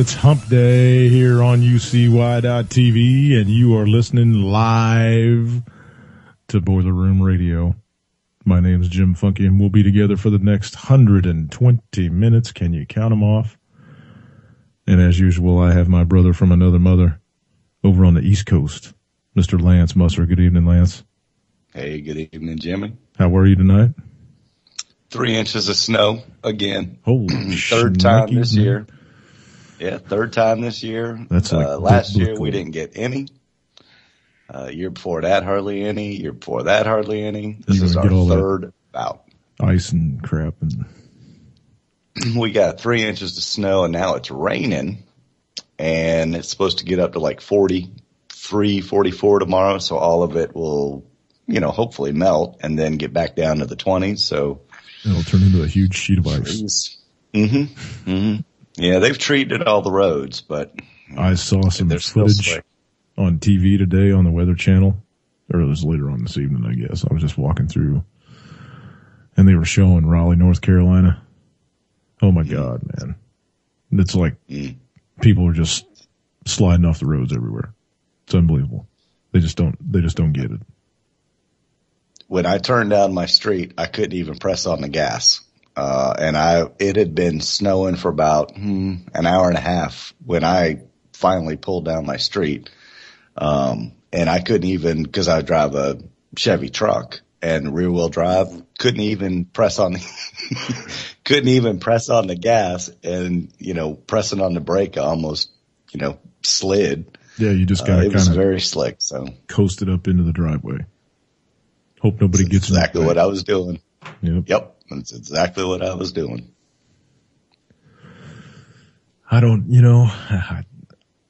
It's Hump Day here on UCY.TV, and you are listening live to Boiler Room Radio. My name is Jim Funke, and we'll be together for the next 120 minutes. Can you count them off? And as usual, I have my brother from another mother over on the East Coast, Mr. Lance Musser. Good evening, Lance. Hey, good evening, Jimmy. How are you tonight? 3 inches of snow again. Holy third time this year. Yeah, third time this year. That's like last year we didn't get any. Year before that, hardly any. Year before that, hardly any. This is our third bout. Ice and crap. And we got 3 inches of snow, and now it's raining. And it's supposed to get up to like 43, 44 tomorrow. So all of it will, hopefully melt and then get back down to the 20s. So it'll turn into a huge sheet of ice. Yeah, they've treated all the roads, but I saw some footage on TV today on the Weather Channel, or it was later on this evening, I guess. I was just walking through, and they were showing Raleigh, North Carolina. Oh my God, man! It's like people are just sliding off the roads everywhere. It's unbelievable. They just don't get it. When I turned down my street, I couldn't even press on the gas. And it had been snowing for about an hour and a half when I finally pulled down my street. And I couldn't even, cause I drive a Chevy truck and rear wheel drive, couldn't even press on the gas, and, pressing on the brake, I almost, slid. Yeah. You just got it was very slick. So coasted up into the driveway. Hope nobody gets exactly what I was doing. Yep. That's exactly what I was doing. I don't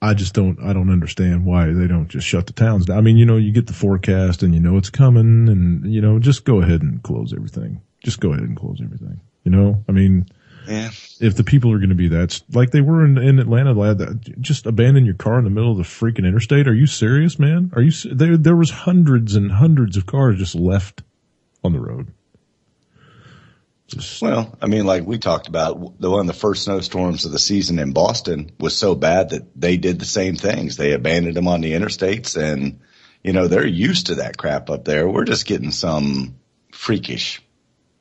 understand why they don't just shut the towns down. I mean, you get the forecast and it's coming, and, just go ahead and close everything. Just go ahead and close everything. I mean, yeah. If the people are going to be that, like they were in Atlanta, just abandon your car in the middle of the freaking interstate. Are you serious, man? There was hundreds and hundreds of cars just left on the road. Well, I mean, like we talked about, one of the first snowstorms of the season in Boston was so bad that they did the same things. They abandoned them on the interstates, and, they're used to that crap up there. We're just getting some freakish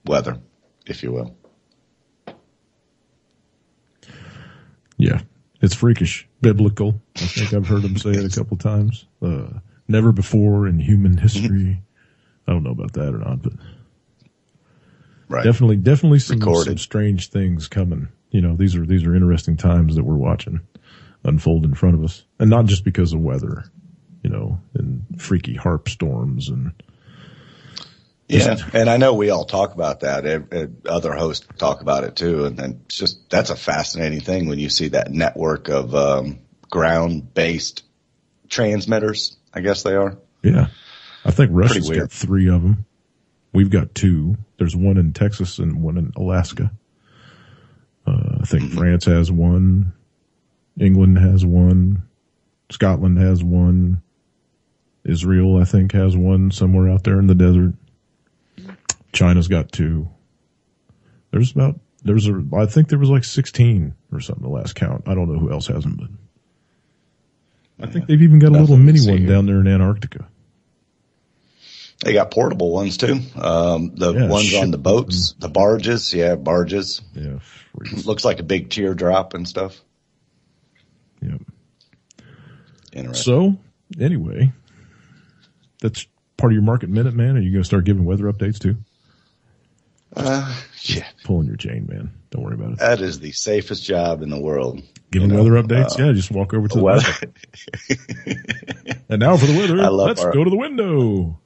weather, if you will. Yeah, it's freakish. Biblical. I think I've heard them say it a couple times. Never before in human history. I don't know about that or not, but right. Definitely some strange things coming. These are interesting times that we're watching unfold in front of us, and not just because of weather, and freaky harp storms and. Yeah, and I know we all talk about that. Other hosts talk about it too, and then that's a fascinating thing when you see that network of ground-based transmitters. I guess they are. Yeah, I think Russia's got 3 of them. We've got 2. There's one in Texas and one in Alaska. I think France has one. England has one. Scotland has one. Israel, I think, has one somewhere out there in the desert. China's got 2. I think there was like 16 or something the last count. I don't know who else has them, but I think they've even got a little mini one down there in Antarctica. They got portable ones too. The ones on the boats, the barges. Yeah, barges. Yeah. Looks like a big teardrop and stuff. Yep. Interesting. So, anyway, that's part of your market minute, man. Are you going to start giving weather updates too? Yeah. Pulling your chain, man. Don't worry about it. That is the safest job in the world. Giving weather updates? Yeah, just walk over to the weather. And now for the weather, let's go to the window.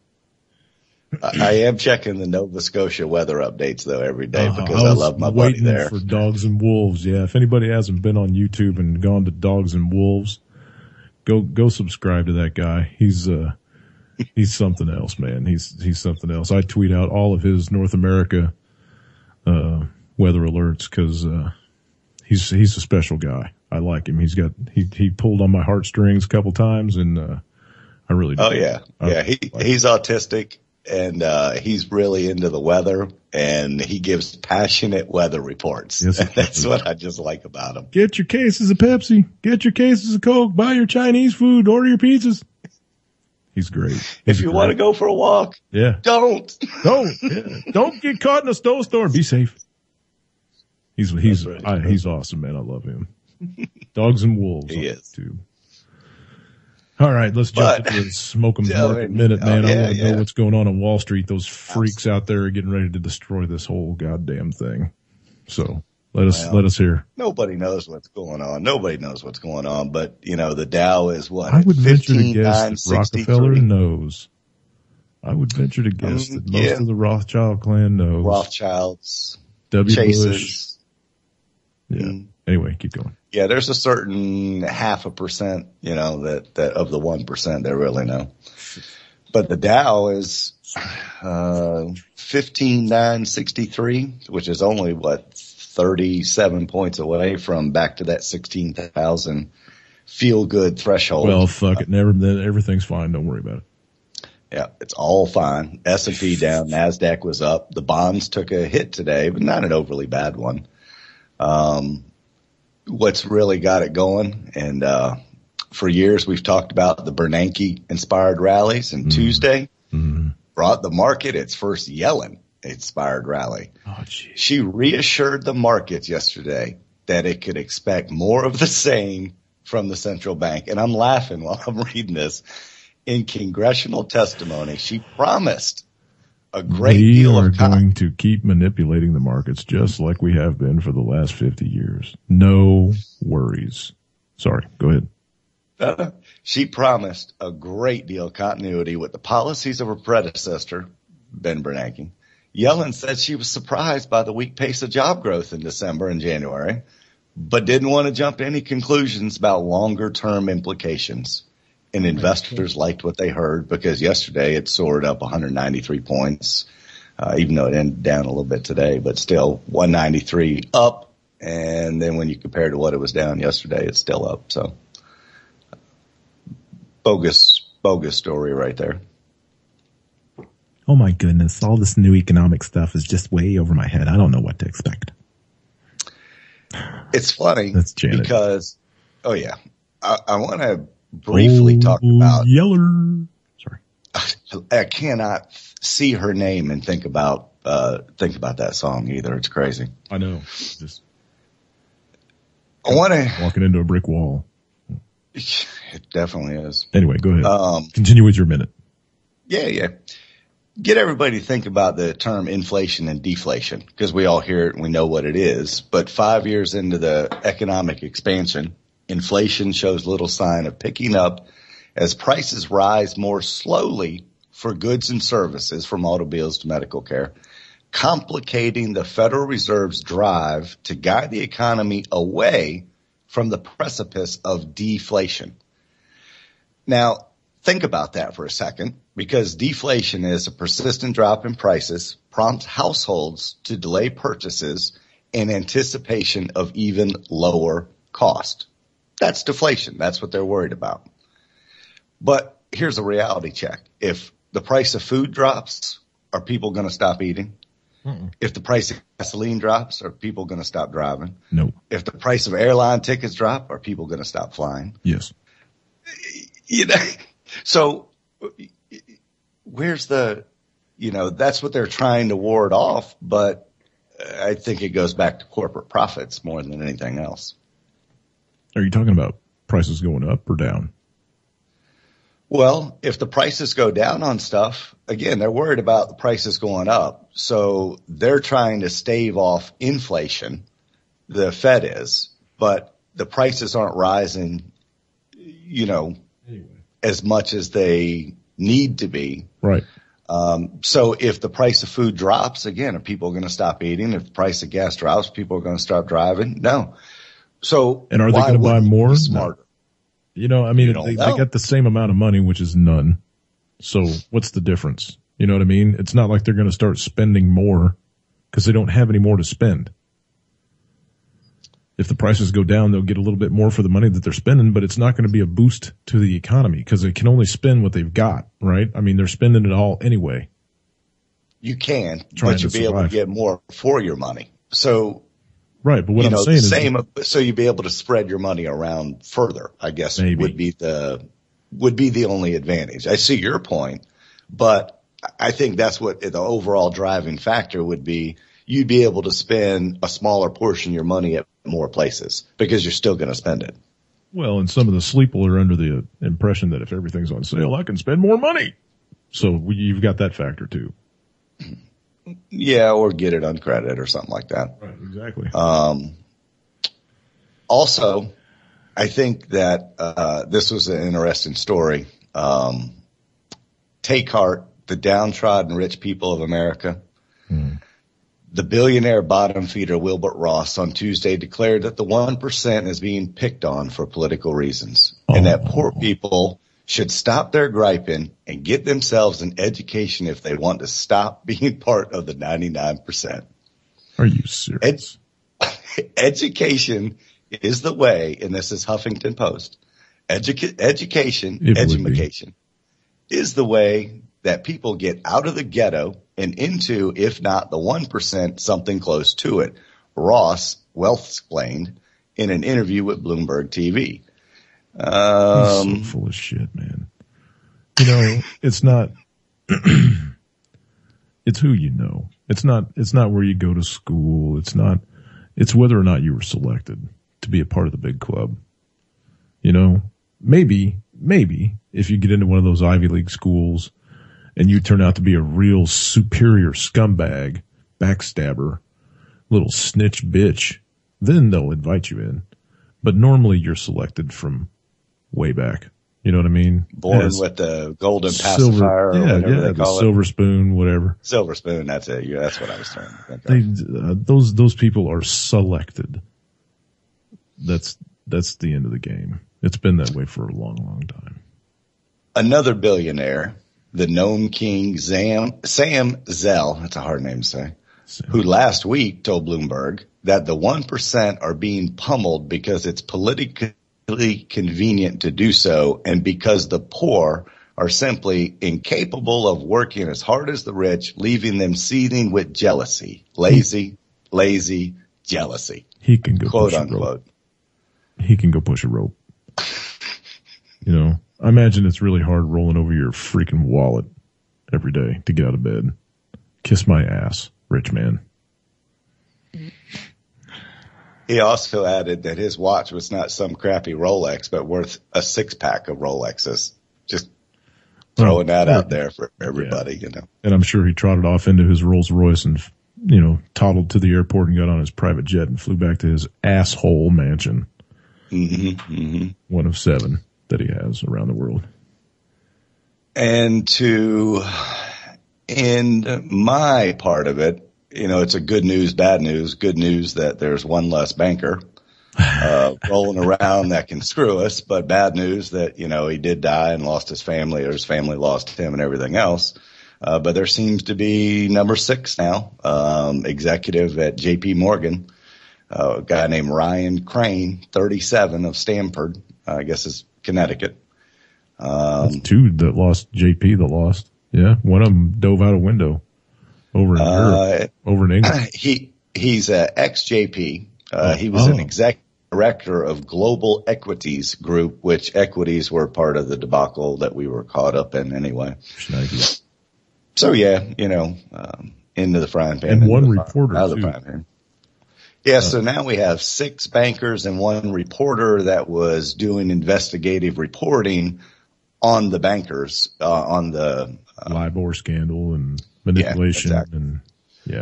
I am checking the Nova Scotia weather updates though every day because I love my buddy there. For Dogs and Wolves. Yeah, if anybody hasn't been on YouTube and gone to Dogs and Wolves, go subscribe to that guy. He's something else, man. He's something else. I tweet out all of his North America weather alerts because he's a special guy. I like him. He pulled on my heartstrings a couple times, and I really do. Oh yeah, he's autistic, and he's really into the weather, and he gives passionate weather reports. Yes, and that's what I just like about him. Get your cases of Pepsi. Get your cases of Coke. Buy your Chinese food. Order your pizzas. He's great. If you want to go for a walk, don't. Don't get caught in a snowstorm. Be safe. He's awesome, man. I love him. Dogs and wolves. He is too. All right, let's jump into the smoke 'em market minute, man. I want to know what's going on Wall Street. Those freaks out there are getting ready to destroy this whole goddamn thing. So let us hear. Nobody knows what's going on. But the Dow is what? I would venture to guess that Rockefeller knows. I would venture to guess that most of the Rothschild clan knows. Rothschilds, W. Chases. Bush. Yeah. Anyway, keep going. Yeah, there's a certain 0.5%, that of the 1% that really know. But the Dow is 15,963, which is only 37 points away from back to that 16,000 feel good threshold. Well, fuck it. Everything's fine. Don't worry about it. Yeah, it's all fine. S&P down, NASDAQ was up. The bonds took a hit today, but not an overly bad one. What's really got it going, and for years we've talked about the Bernanke inspired rallies, and Tuesday brought the market its first Yellen inspired rally. Oh, geez. She reassured the markets yesterday that it could expect more of the same from the central bank. And I'm laughing while I'm reading this. In congressional testimony, she promised a great deal of time. We are going to keep manipulating the markets just like we have been for the last 50 years. No worries. Sorry, go ahead. She promised a great deal of continuity with the policies of her predecessor, Ben Bernanke. Yellen said she was surprised by the weak pace of job growth in December and January, but didn't want to jump to any conclusions about longer-term implications. And investors liked what they heard because yesterday it soared up 193 points, even though it ended down a little bit today, but still 193 up. And then when you compare to what it was down yesterday, it's still up. So bogus story right there. Oh my goodness. All this new economic stuff is just way over my head. I don't know what to expect. It's funny because, I want to briefly talk about Yeller. Sorry. I cannot see her name and think about that song either. It's crazy. I know. I want to walking into a brick wall. It definitely is. Anyway, go ahead. Continue with your minute. Yeah. Get everybody to think about the term inflation and deflation because we all hear it and we know what it is. But 5 years into the economic expansion, inflation shows little sign of picking up as prices rise more slowly for goods and services from automobiles to medical care, complicating the Federal Reserve's drive to guide the economy away from the precipice of deflation. Now, think about that for a second, because deflation is a persistent drop in prices, prompts households to delay purchases in anticipation of even lower cost. That's deflation. That's what they're worried about. But here's a reality check. If the price of food drops, are people going to stop eating? If the price of gasoline drops, are people going to stop driving? No. If the price of airline tickets drop, are people going to stop flying? Yes. So where's that's what they're trying to ward off. But I think it goes back to corporate profits more than anything else. Are you talking about prices going up or down? Well, if the prices go down on stuff, again, they're worried about the prices going up. So they're trying to stave off inflation. The Fed is, but the prices aren't rising, as much as they need to be. Right. So if the price of food drops, again, are people going to stop eating? If the price of gas drops, people are going to stop driving? No. So, and are they going to buy more? Smarter? No. They get the same amount of money, which is none. So what's the difference? You know what I mean? It's not like they're going to start spending more because they don't have any more to spend. If the prices go down, they'll get a little bit more for the money that they're spending, but it's not going to be a boost to the economy because they can only spend what they've got, right? They're spending it all anyway. You can, but you'll be able to get more for your money. So, right. But what I'm saying is, so you'd be able to spread your money around further, I guess, would be the only advantage. I see your point, but I think that's what the overall driving factor would be. You'd be able to spend a smaller portion of your money at more places because you're still going to spend it. Well, and some of the sleeple are under the impression that if everything's on sale, I can spend more money. So you've got that factor too. Yeah, or get it on credit or something like that. Right, exactly. Also, I think that this was an interesting story. Take heart, the downtrodden rich people of America. The billionaire bottom feeder Wilbur Ross on Tuesday declared that the 1% is being picked on for political reasons, and that poor people should stop their griping and get themselves an education if they want to stop being part of the 99%. Are you serious? Education is the way, and this is Huffington Post, education is the way that people get out of the ghetto and into, if not the 1%, something close to it. Ross explained in an interview with Bloomberg TV. He's so full of shit, man. You know, it's not, it's who you know. It's not where you go to school. It's whether or not you were selected to be a part of the big club. You know, maybe if you get into one of those Ivy League schools and you turn out to be a real superior scumbag, backstabber, little snitch bitch, then they'll invite you in. But normally you're selected from way back. You know what I mean? Born with the golden pacifier or whatever they call it. Silver spoon, whatever. Silver spoon, that's it. Yeah, that's what I was trying to think of. Those people are selected. That's the end of the game. It's been that way for a long, long time. Another billionaire, the Gnome King Sam Zell, that's a hard name to say, who last week told Bloomberg that the 1% are being pummeled because it's politically convenient to do so and because the poor are simply incapable of working as hard as the rich, leaving them seething with jealousy. Lazy jealousy. He can go quote unquote. He can go push a rope. You know, I imagine it's really hard rolling over your freaking wallet every day to get out of bed. Kiss my ass, rich man. He also added that his watch was not some crappy Rolex, but worth a 6-pack of Rolexes. Just throwing that out there for everybody, you know. And I'm sure he trotted off into his Rolls Royce and, you know, toddled to the airport and got on his private jet and flew back to his asshole mansion. One of 7 that he has around the world. And to end my part of it, you know, it's a good news, bad news. Good news that there's one less banker rolling around that can screw us, but bad news that, you know, he did die and lost his family, or his family lost him and everything else. But there seems to be number 6 now, executive at JP Morgan, a guy named Ryan Crane, 37 of Stamford, I guess is Connecticut. That's 2 that lost, JP that lost. Yeah. One of them dove out a window over in Europe, over in England. He's a ex-JP. He was an executive director of Global Equities Group, which equities were part of the debacle that we were caught up in anyway. Schneidi. So yeah, you know, into the frying pan. And one reporter out of the frying pan. Yeah, so now we have 6 bankers and 1 reporter that was doing investigative reporting on the bankers, on the LIBOR scandal and manipulation,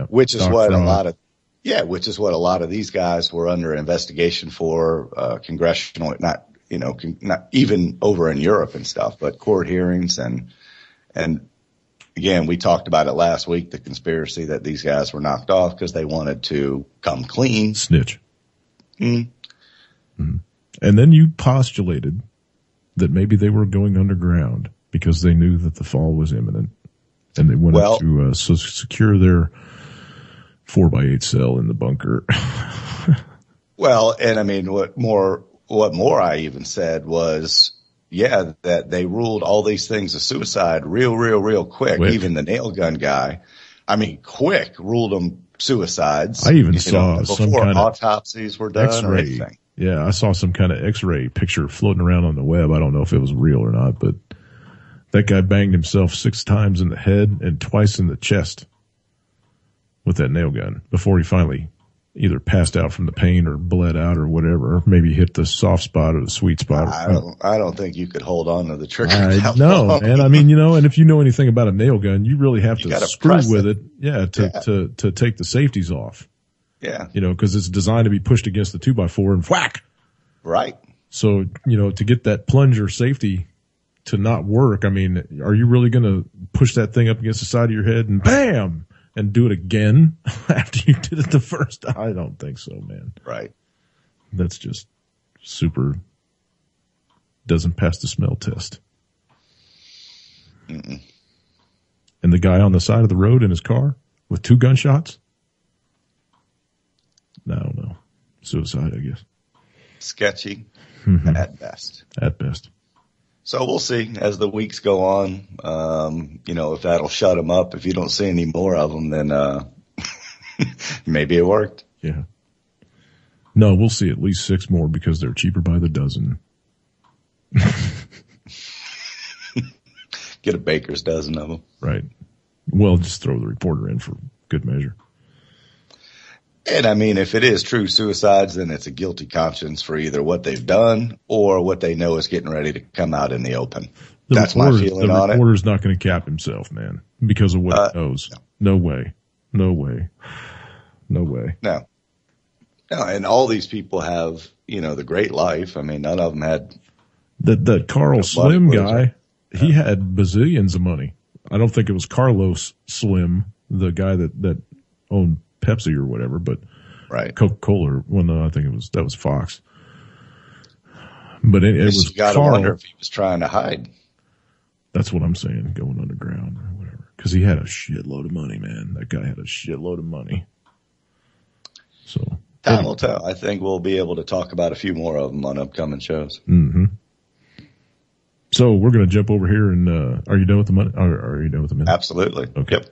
which is what a lot of these guys were under investigation for, congressional, not even over in Europe and stuff, but court hearings and again, we talked about it last week, the conspiracy that these guys were knocked off because they wanted to come clean. Snitch. Mm-hmm. And then you postulated that maybe they were going underground because they knew that the fall was imminent. And they wanted to secure their 4x8 cell in the bunker. Well, and I mean, what more I even said was, that they ruled all these things a suicide real quick. Even the nail gun guy I mean, quick ruled them suicides. I even saw some before kind of autopsies were done X-ray. or anything. Yeah, I saw some kind of X-ray picture floating around on the web. I don't know if it was real or not, but that guy banged himself 6 times in the head and twice in the chest with that nail gun before he finally either passed out from the pain or bled out or whatever, or maybe hit the soft spot or the sweet spot. I don't think you could hold on to the trigger. No, man. I mean, and if you know anything about a nail gun, you really have to screw with it. Yeah. To take the safeties off. Yeah. Cause it's designed to be pushed against the 2x4 and whack. Right. So, to get that plunger safety to not work, I mean, are you really going to push that thing up against the side of your head and bam! And do it again after you did it the first time? I don't think so, man. Right. That's just super, doesn't pass the smell test. Mm-mm. And the guy on the side of the road in his car with 2 gunshots? I don't know. Suicide, I guess. Sketchy at best. At best. So we'll see as the weeks go on, if that'll shut them up. If you don't see any more of them, then maybe it worked. Yeah. No, we'll see at least 6 more because they're cheaper by the dozen. Get a baker's dozen of them. Right. Well, just throw the reporter in for good measure. And I mean, if it is true suicides, then it's a guilty conscience for either what they've done or what they know is getting ready to come out in the open. That's my feeling on it. The reporter's not going to cap himself, man, because of what he knows. No way. No. And all these people have, the great life. I mean, none of them had. The Carl Slim guy, he had bazillions of money. I don't think it was Carlos Slim, the guy that owned Pepsi or whatever, but right. Coca-Cola. Well, no, I think that was Fox. But it was you gotta wonder if he was trying to hide. That's what I'm saying, going underground or whatever. Because he had a shitload of money, man. That guy had a shitload of money. So time will tell. I think we'll be able to talk about a few more of them on upcoming shows. Mm-hmm. So we're going to jump over here and are you done with the money? Are you done with the minute? Absolutely. Okay. Yep.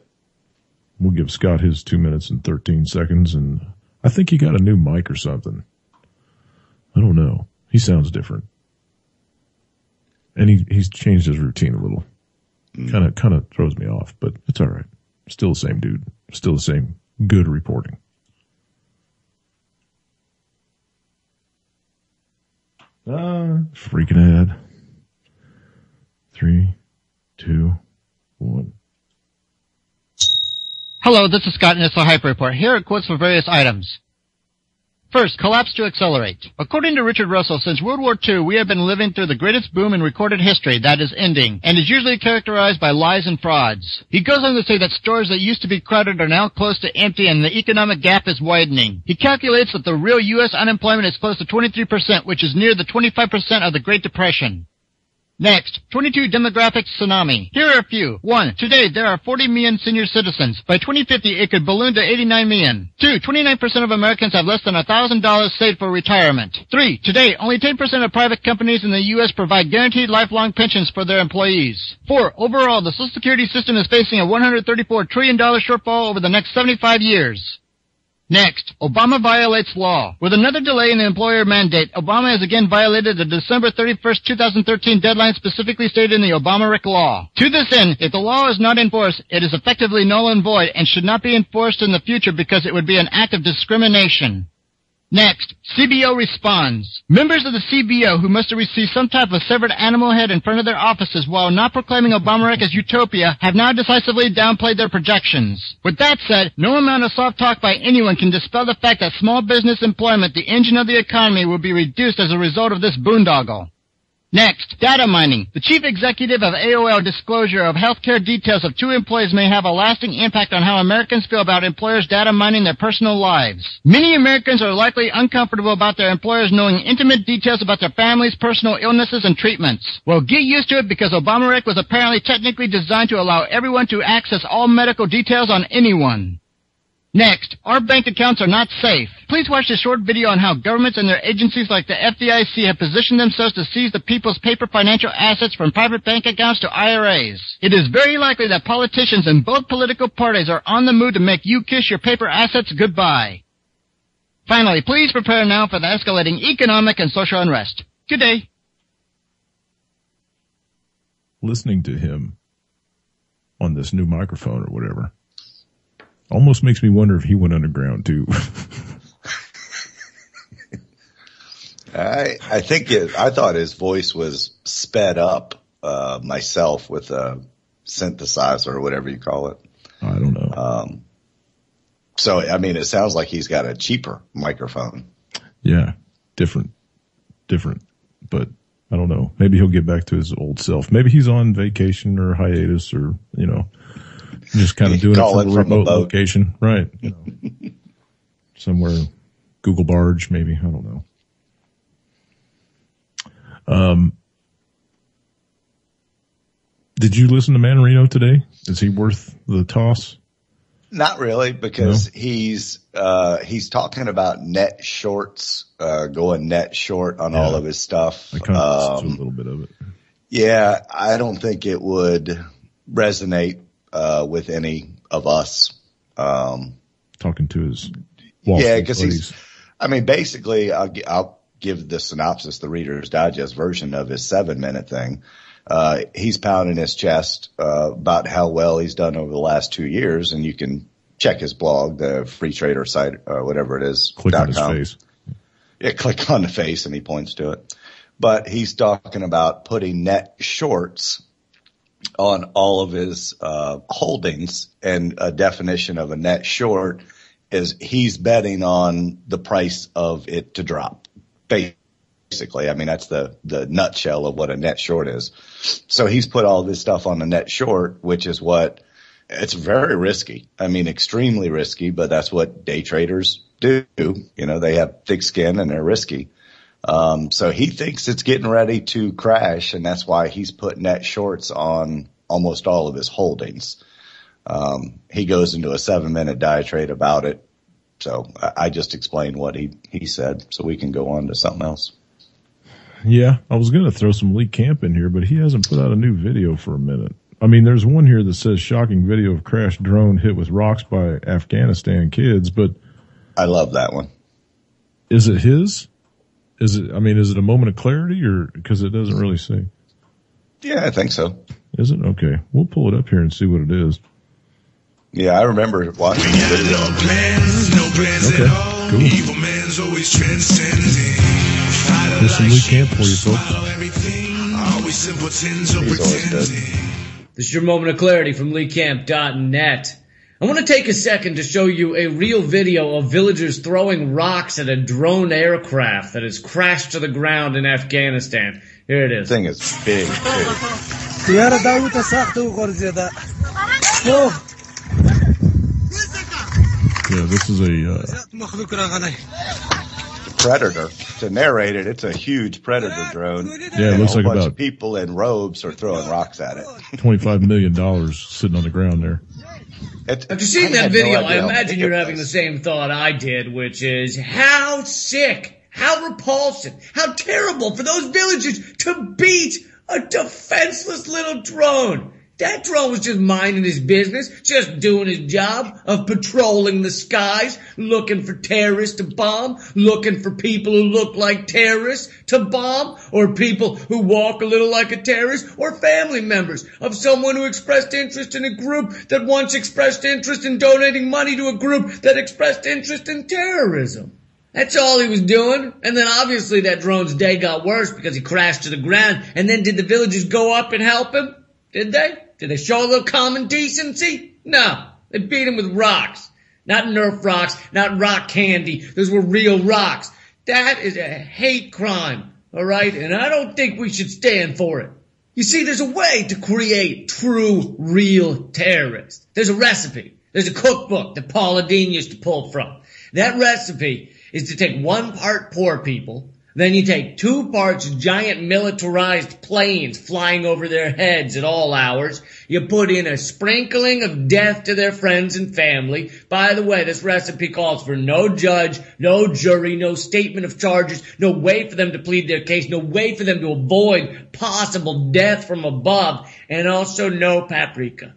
We'll give Scott his 2 minutes and 13 seconds, and I think he got a new mic or something. I don't know. He sounds different. And he's changed his routine a little. Kind of throws me off, but it's all right. Still the same dude. Still the same good reporting. Freaking ad. 3, 2, 1. Hello, this is Scott, and it's a Hyper Report. Here are quotes for various items. First, collapse to accelerate. According to Richard Russell, since World War II, we have been living through the greatest boom in recorded history that is ending, and is usually characterized by lies and frauds. He goes on to say that stores that used to be crowded are now close to empty, and the economic gap is widening. He calculates that the real U.S. unemployment is close to 23%, which is near the 25% of the Great Depression. Next, 22 demographic tsunami. Here are a few. 1. Today, there are 40 million senior citizens. By 2050, it could balloon to 89 million. 2. 29% of Americans have less than $1,000 saved for retirement. 3. Today, only 10% of private companies in the U.S. provide guaranteed lifelong pensions for their employees. 4. Overall, the Social Security system is facing a $134 trillion shortfall over the next 75 years. Next, Obama violates law. With another delay in the employer mandate, Obama has again violated the December 31st, 2013 deadline specifically stated in the Obama-Rick law. To this end, if the law is not enforced, it is effectively null and void and should not be enforced in the future because it would be an act of discrimination. Next, CBO responds. Members of the CBO who must have received some type of severed animal head in front of their offices while not proclaiming Obama-Rick as utopia have now decisively downplayed their projections. With that said, no amount of soft talk by anyone can dispel the fact that small business employment, the engine of the economy, will be reduced as a result of this boondoggle. Next, data mining. The chief executive of AOL disclosure of healthcare details of 2 employees may have a lasting impact on how Americans feel about employers data mining their personal lives. Many Americans are likely uncomfortable about their employers knowing intimate details about their families, personal illnesses, and treatments. Well, get used to it because Obama-Rick was apparently technically designed to allow everyone to access all medical details on anyone. Next, our bank accounts are not safe. Please watch this short video on how governments and their agencies like the FDIC have positioned themselves to seize the people's paper financial assets from private bank accounts to IRAs. It is very likely that politicians in both political parties are on the move to make you kiss your paper assets goodbye. Finally, please prepare now for the escalating economic and social unrest. Good day. Listening to him on this new microphone or whatever almost makes me wonder if he went underground too. I thought his voice was sped up, myself with a synthesizer or whatever you call it. I don't know. So, I mean, it sounds like he's got a cheaper microphone. Yeah. Different, but I don't know. Maybe he'll get back to his old self. Maybe he's on vacation or hiatus or, just kind of doing it from a remote location. Right. Somewhere, Google Barge, maybe. I don't know. Did you listen to Manarino today? Is he worth the toss? Not really, because he's talking about net shorts, going net short on all of his stuff. I kind of listened to a little bit of it. Yeah, I don't think it would resonate with any of us. Talking to his Wall Street buddies. Basically, I'll give the synopsis, the Reader's Digest version of his 7-minute thing. He's pounding his chest about how well he's done over the last 2 years, and you can check his blog, the Free Trader site, whatever it is. Click on his face. Yeah, click on the face, and he points to it. But he's talking about putting net shorts on all of his holdings, and a definition of a net short is he's betting on the price of it to drop. Basically, that's the nutshell of what a net short is. So he's put all this stuff on a net short, which is it's very risky. Extremely risky, but that's what day traders do. They have thick skin and they're risky. So he thinks it's getting ready to crash, and that's why he's put net shorts on almost all of his holdings. He goes into a 7-minute diatribe about it. So I just explained what he said, so we can go on to something else. Yeah, I was going to throw some Lee Camp in here, but he hasn't put out a new video for a minute. There's one here that says shocking video of crashed drone hit with rocks by Afghanistan kids, but I love that one. Is it his? Is it a moment of clarity, or because it doesn't really say? Yeah, I think so. Is it? Okay. We'll pull it up here and see what it is. Yeah, I remember watching the video. No plans at all. Cool. Evil man's always transcending. There's some Lee Camp for you folks. Always simpletons or pretending. This is your moment of clarity from LeeCamp.net. I want to take a second to show you a real video of villagers throwing rocks at a drone aircraft that has crashed to the ground in Afghanistan. Here it is. The thing is big, too. Yeah, this is a Predator. To narrate it, it's a huge Predator drone. Yeah, it looks like a bunch about of people in robes are throwing rocks at it. $25 million sitting on the ground there. After seeing that video, I imagine you're having the same thought I did, which is how sick, how repulsive, how terrible for those villagers to beat a defenseless little drone. That drone was just minding his business, just doing his job of patrolling the skies, looking for terrorists to bomb, looking for people who look like terrorists to bomb, or people who walk a little like a terrorist, or family members of someone who expressed interest in a group that once expressed interest in donating money to a group that expressed interest in terrorism. That's all he was doing. And then obviously that drone's day got worse because he crashed to the ground. And then did the villagers go up and help him? Did they? Did they show a little common decency? No. They beat him with rocks. Not Nerf rocks, not rock candy. Those were real rocks. That is a hate crime, all right? And I don't think we should stand for it. You see, there's a way to create true, real terrorists. There's a recipe. There's a cookbook that Paula Deen used to pull from. That recipe is to take 1 part poor people, Then you take 2 parts giant militarized planes flying over their heads at all hours. You put in a sprinkling of death to their friends and family. By the way, this recipe calls for no judge, no jury, no statement of charges, no way for them to plead their case, no way for them to avoid possible death from above, and also no paprika.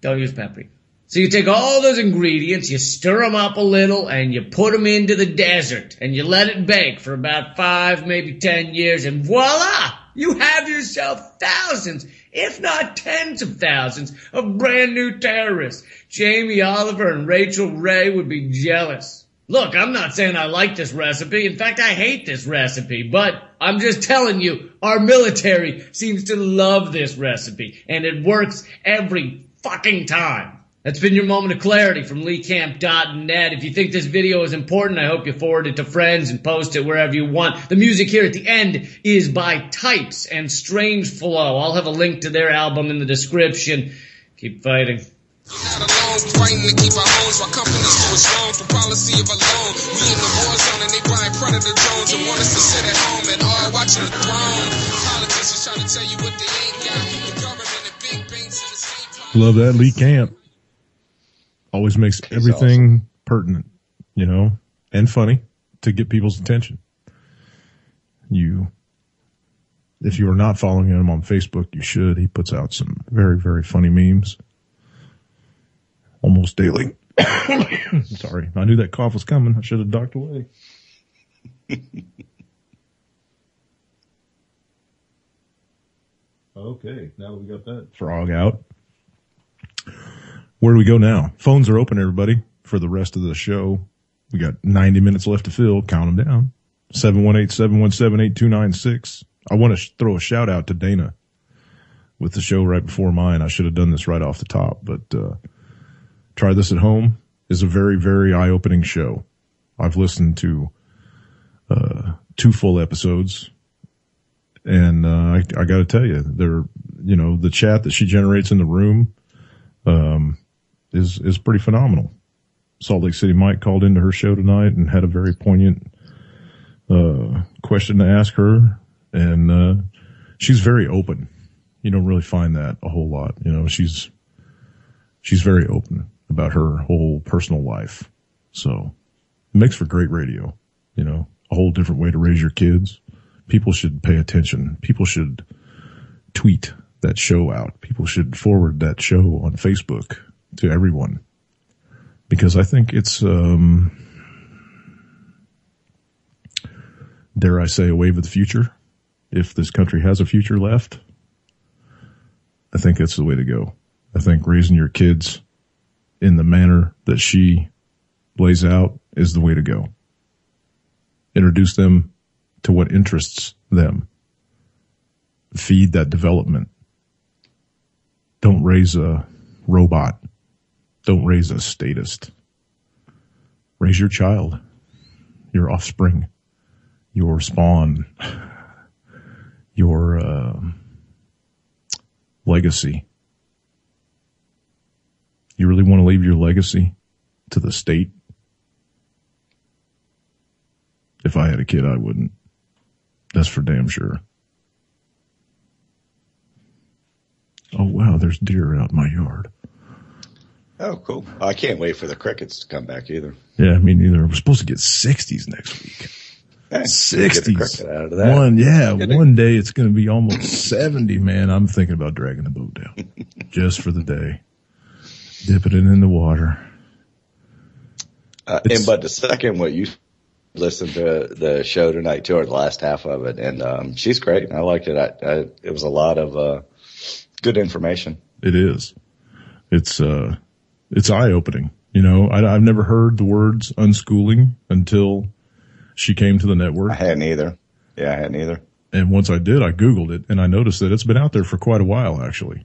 Don't use paprika. So you take all those ingredients, you stir them up a little, and you put them into the desert, and you let it bake for about 5, maybe 10 years, and voila! You have yourself thousands, if not tens of thousands, of brand new terrorists. Jamie Oliver and Rachel Ray would be jealous. Look, I'm not saying I like this recipe. In fact, I hate this recipe, but I'm just telling you, our military seems to love this recipe, and it works every fucking time. That's been your moment of clarity from LeeCamp.net. If you think this video is important, I hope you forward it to friends and post it wherever you want. The music here at the end is by Types and Strange Flow. I'll have a link to their album in the description. Keep fighting. Not alone, fighting to keep our homes while companies do its wrong for policy of alone. We in the war zone and they buying predator drones and want us to sit at home and all watching the throne. Politicians trying to tell you what they ain't got. The government and big banks in the state. Love that Lee Camp. Always makes everything pertinent, you know, and funny to get people's attention. If you are not following him on Facebook, you should. He puts out some very, very funny memes almost daily. Sorry, I knew that cough was coming. I should have ducked away. Okay, now that we got that frog out. Where do we go now? Phones are open, everybody, for the rest of the show. We got 90 minutes left to fill. Count them down. 718-717-8296. I want to throw a shout out to Dana with the show right before mine. I should have done this right off the top, but Try This at Home is a very, very eye-opening show. I've listened to 2 full episodes, and I got to tell you, the chat that she generates in the room is pretty phenomenal. Salt Lake City Mike called into her show tonight and had a very poignant question to ask her, and she's very open. You don't really find that a whole lot. You know, she's very open about her whole personal life. So it makes for great radio, you know, a whole different way to raise your kids. People should pay attention. People should tweet that show out. People should forward that show on Facebook to everyone, because I think it's, dare I say, a wave of the future. If this country has a future left, I think that's the way to go. I think raising your kids in the manner that she lays out is the way to go. Introduce them to what interests them. Feed that development. Don't raise a robot. Don't raise a statist. Raise your child, your offspring, your spawn, your legacy. You really want to leave your legacy to the state? If I had a kid, I wouldn't. That's for damn sure. Oh, wow, there's deer out in my yard. Oh, cool. I can't wait for the crickets to come back either. Yeah, me neither. We're supposed to get 60s next week. 60s. Out of that. One day it's going to be almost 70, man. I'm thinking about dragging the boat down just for the day. Dipping it in the water. But the second, what you listened to the show tonight too, or the last half of it, and she's great. I liked it. It was a lot of good information. It is. It's eye-opening. You know, I've never heard the words unschooling until she came to the network. I hadn't either. Yeah, I hadn't either. And once I did, I Googled it, and I noticed that it's been out there for quite a while, actually.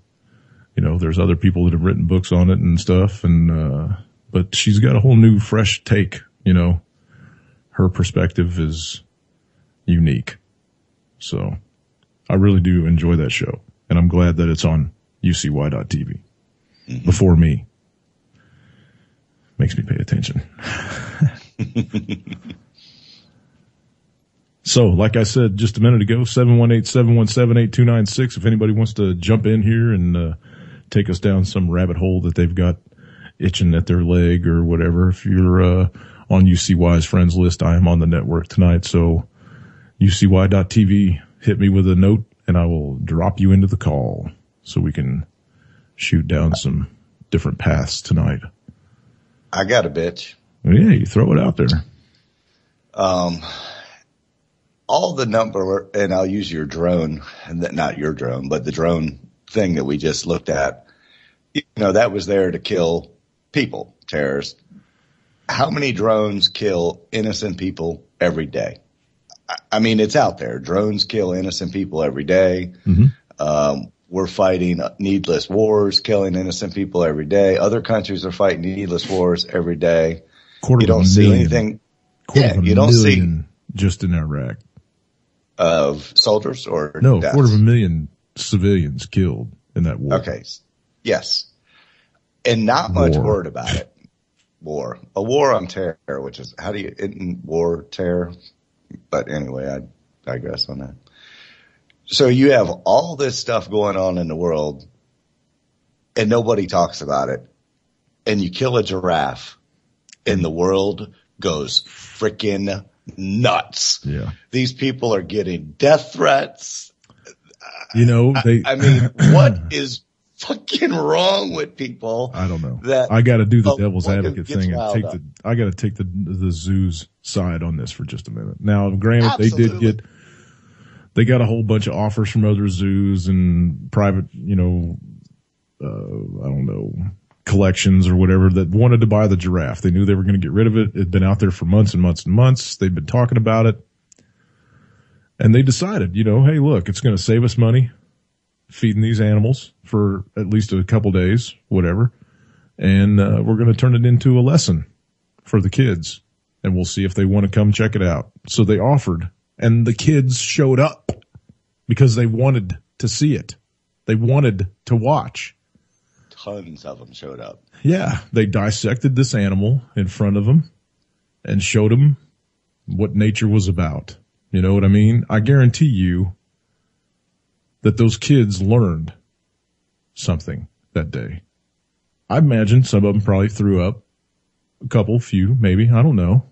You know, there's other people that have written books on it and stuff, and but she's got a whole new, fresh take. You know, her perspective is unique. So I really do enjoy that show, and I'm glad that it's on UCY.tv before me. Makes me pay attention. So, like I said just a minute ago, 718-717-8296. If anybody wants to jump in here and take us down some rabbit hole that they've got itching at their leg or whatever. If you're on UCY's friends list, I am on the network tonight. So UCY.TV, hit me with a note and I will drop you into the call so we can shoot down some different paths tonight. I got a bitch. Yeah, you throw it out there. All the number, and I'll use your drone, not your drone, but the drone thing that we just looked at, that was there to kill people, terrorists. How many drones kill innocent people every day? I mean, it's out there. Drones kill innocent people every day. Mm-hmm. We're fighting needless wars, killing innocent people every day. Other countries are fighting needless wars every day. You don't see anything. You don't see just in Iraq. Of soldiers or no, deaths? 250,000 civilians killed in that war. Okay. Yes. And not much word about it. A war on terror, which is, how do you, in war, terror? But anyway, I digress on that. So you have all this stuff going on in the world and nobody talks about it. And you kill a giraffe and the world goes freaking nuts. Yeah. These people are getting death threats. I mean, what is fucking wrong with people? I don't know. I got to do the devil's advocate thing and I got to take the zoo's side on this for just a minute. Now, granted, Absolutely. they got a whole bunch of offers from other zoos and private, I don't know, collections or whatever that wanted to buy the giraffe. They knew they were going to get rid of it. It'd been out there for months and months and months. They'd been talking about it. And they decided, hey, look, it's going to save us money feeding these animals for at least a couple days, whatever. And we're going to turn it into a lesson for the kids. And we'll see if they want to come check it out. So they offered, and the kids showed up because they wanted to see it. They wanted to watch. Tons of them showed up. Yeah, they dissected this animal in front of them and showed them what nature was about. You know what I mean? I guarantee you that those kids learned something that day. I imagine some of them probably threw up. A few, maybe. I don't know.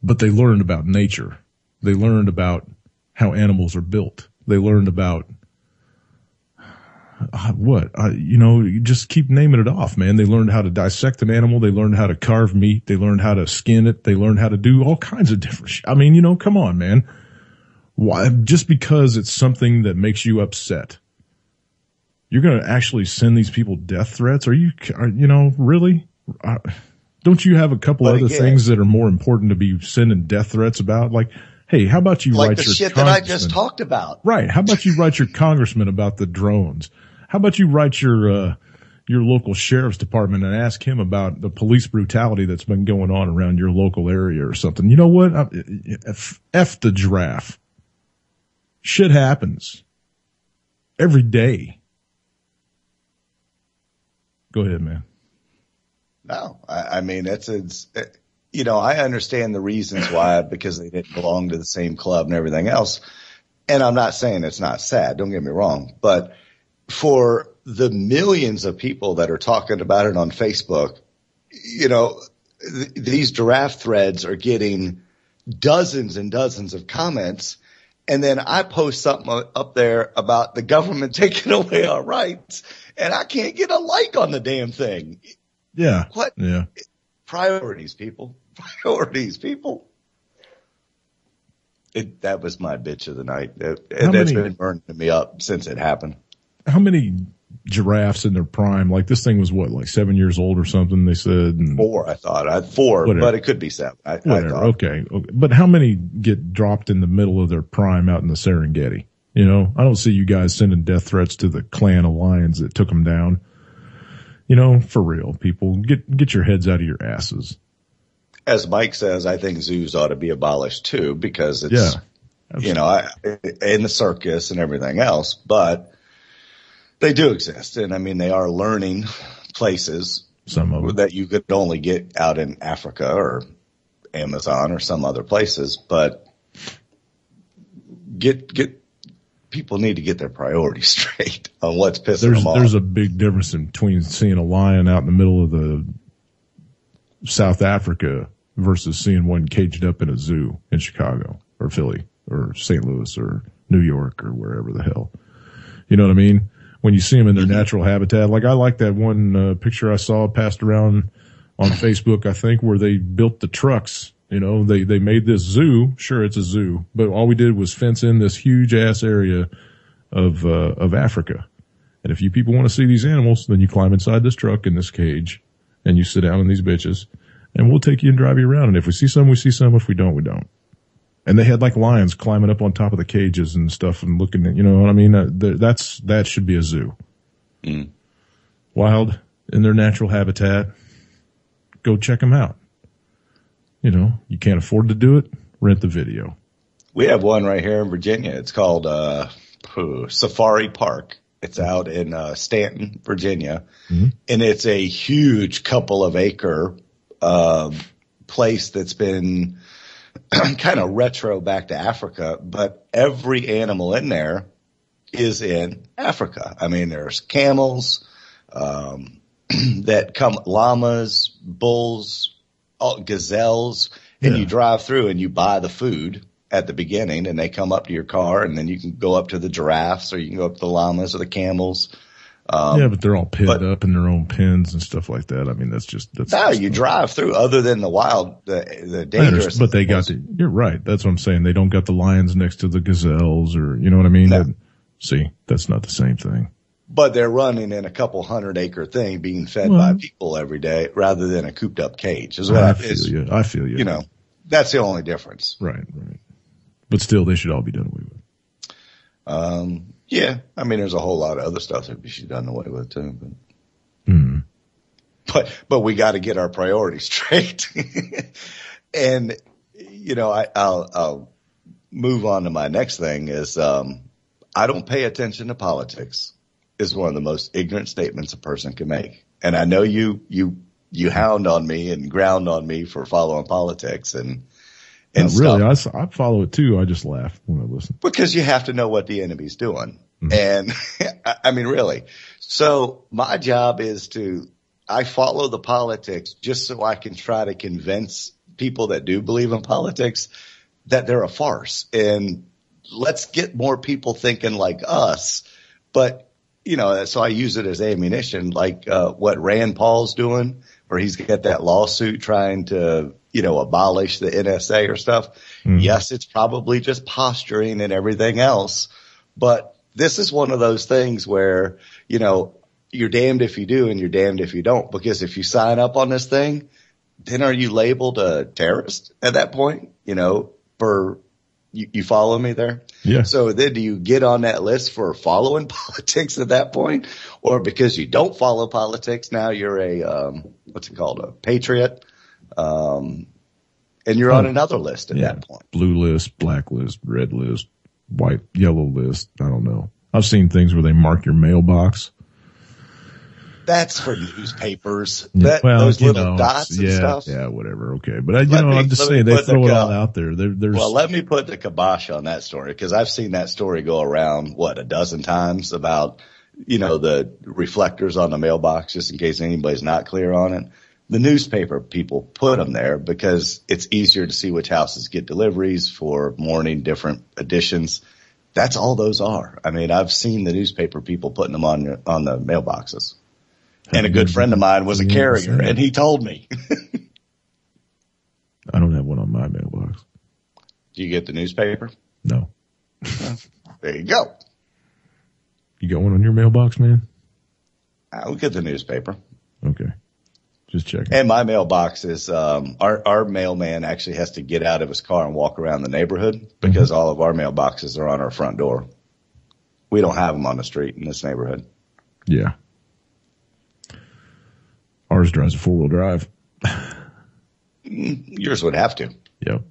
But they learned about nature. They learned about how animals are built. They learned about you just keep naming it off, man. They learned how to dissect an animal. They learned how to carve meat. They learned how to skin it. They learned how to do all kinds of different shit. I mean, come on, man. Why? Just because it's something that makes you upset, you're going to actually send these people death threats? Really? Don't you have a couple other things that are more important to be sending death threats about? Like, hey, how about you write your shit that I just talked about? Right. How about you write your congressman about the drones? How about you write your local sheriff's department and ask him about the police brutality that's been going on around your local area or something? You know what? F the giraffe. Shit happens every day. Go ahead, man. No, I mean, I understand the reasons why, because they didn't belong to the same club and everything else. And I'm not saying it's not sad. Don't get me wrong. But for the millions of people that are talking about it on Facebook, these giraffe threads are getting dozens and dozens of comments. And then I post something up there about the government taking away our rights, and I can't get a like on the damn thing. Yeah. What? Yeah. Priorities, people. Priorities, people. That was my bitch of the night. That's been burning me up since it happened. How many giraffes in their prime? Like, this thing was what, like 7 years old or something, they said? 4, I thought. 4, whatever. But it could be 7. I thought. Okay. But how many get dropped in the middle of their prime out in the Serengeti? I don't see you guys sending death threats to the clan of lions that took them down. For real, people, get your heads out of your asses. As Mike says, I think zoos ought to be abolished too, because it's, in the circus and everything else, but they do exist. And I mean, they are learning places. Some of them that you could only get out in Africa or Amazon or some other places, but people need to get their priorities straight on what's pissing them off. There's a big difference between seeing a lion out in the middle of the South Africa versus seeing one caged up in a zoo in Chicago or Philly or St. Louis or New York or wherever the hell. You know what I mean? When you see them in their natural habitat, like I like that one picture I saw passed around on Facebook, I think, where they built the trucks. You know, they made this zoo. Sure, it's a zoo, but all we did was fence in this huge ass area of Africa. And if you people want to see these animals, then you climb inside this truck in this cage and you sit down in these bitches and we'll take you and drive you around. And if we see some, we see some. If we don't, we don't. And they had like lions climbing up on top of the cages and stuff and looking at, you know what I mean? That should be a zoo. Mm. Wild in their natural habitat. Go check them out. You know, you can't afford to do it. Rent the video. We have one right here in Virginia. It's called, Safari Park. It's out in, Stanton, Virginia. Mm-hmm. And it's a huge couple of acre, place that's been kind of retro back to Africa, but every animal in there is in Africa. I mean, there's camels, that come, llamas, bulls, gazelles, and you drive through and you buy the food at the beginning and they come up to your car and then you can go up to the giraffes or you can go up to the llamas or the camels. But they're all pinned up in their own pens and stuff like that. I mean, that's you drive through other than the wild, the dangerous. But they got you're right. That's what I'm saying. They don't got the lions next to the gazelles or, you know what I mean? No. See, that's not the same thing. But they're running in a couple 100-acre thing being fed by people every day rather than a cooped up cage. I feel you. You know, that's the only difference. Right. But still, they should all be done away with. Yeah. I mean, there's a whole lot of other stuff that we should be done away with too. But we got to get our priorities straight. And, you know, I'll move on to my next thing is, I don't pay attention to politics is one of the most ignorant statements a person can make. And I know you hound on me and ground on me for following politics and really, I follow it too. I just laugh when I listen. Because you have to know what the enemy's doing. Mm-hmm. And I mean, really. So my job is I follow the politics just so I can try to convince people that do believe in politics that they're a farce. And let's get more people thinking like us. But, you know, so I use it as ammunition, like what Rand Paul's doing, where he's got that lawsuit trying to, you know, abolish the NSA or stuff. Mm-hmm. Yes, it's probably just posturing and everything else. But this is one of those things where, you know, you're damned if you do and you're damned if you don't. Because if you sign up on this thing, then are you labeled a terrorist at that point? You know, you follow me there? Yeah. So then do you get on that list for following politics at that point? Or because you don't follow politics, now you're a patriot? And you're on another list at that point. Blue list, black list, red list, white, yellow list. I don't know. I've seen things where they mark your mailbox. That's for newspapers. Those little dots and stuff. Yeah, whatever. Okay. But I'm just saying they throw it all out there. Well, let me put the kibosh on that story because I've seen that story go around, a dozen times about, you know, the reflectors on the mailbox, just in case anybody's not clear on it. The newspaper people put them there because it's easier to see which houses get deliveries for morning different editions. That's all those are. I mean, I've seen the newspaper people putting them on the mailboxes. And a good friend of mine was a carrier, and he told me. I don't have one on my mailbox. Do you get the newspaper? No. There you go. You got one on your mailbox, man? I'll get the newspaper. Okay. Just checking. And my mailbox is, our mailman actually has to get out of his car and walk around the neighborhood because all of our mailboxes are on our front door. We don't have them on the street in this neighborhood. Yeah. Ours drives a 4-wheel drive. Yours would have to. Yep.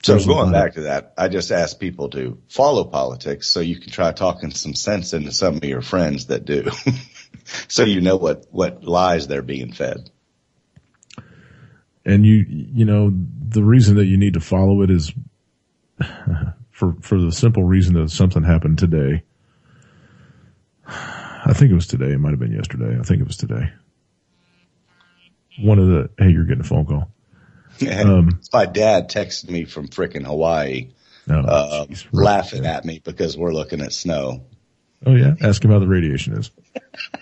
So going back to that, I just asked people to follow politics so you can try talking some sense into some of your friends that do. So you know what lies they're being fed. And you know, the reason that you need to follow it is for the simple reason that something happened today. I think it was today. It might have been yesterday. I think it was today. Hey, you're getting a phone call. My dad texted me from frickin' Hawaii, laughing at me because we're looking at snow. Oh yeah? Ask him how the radiation is.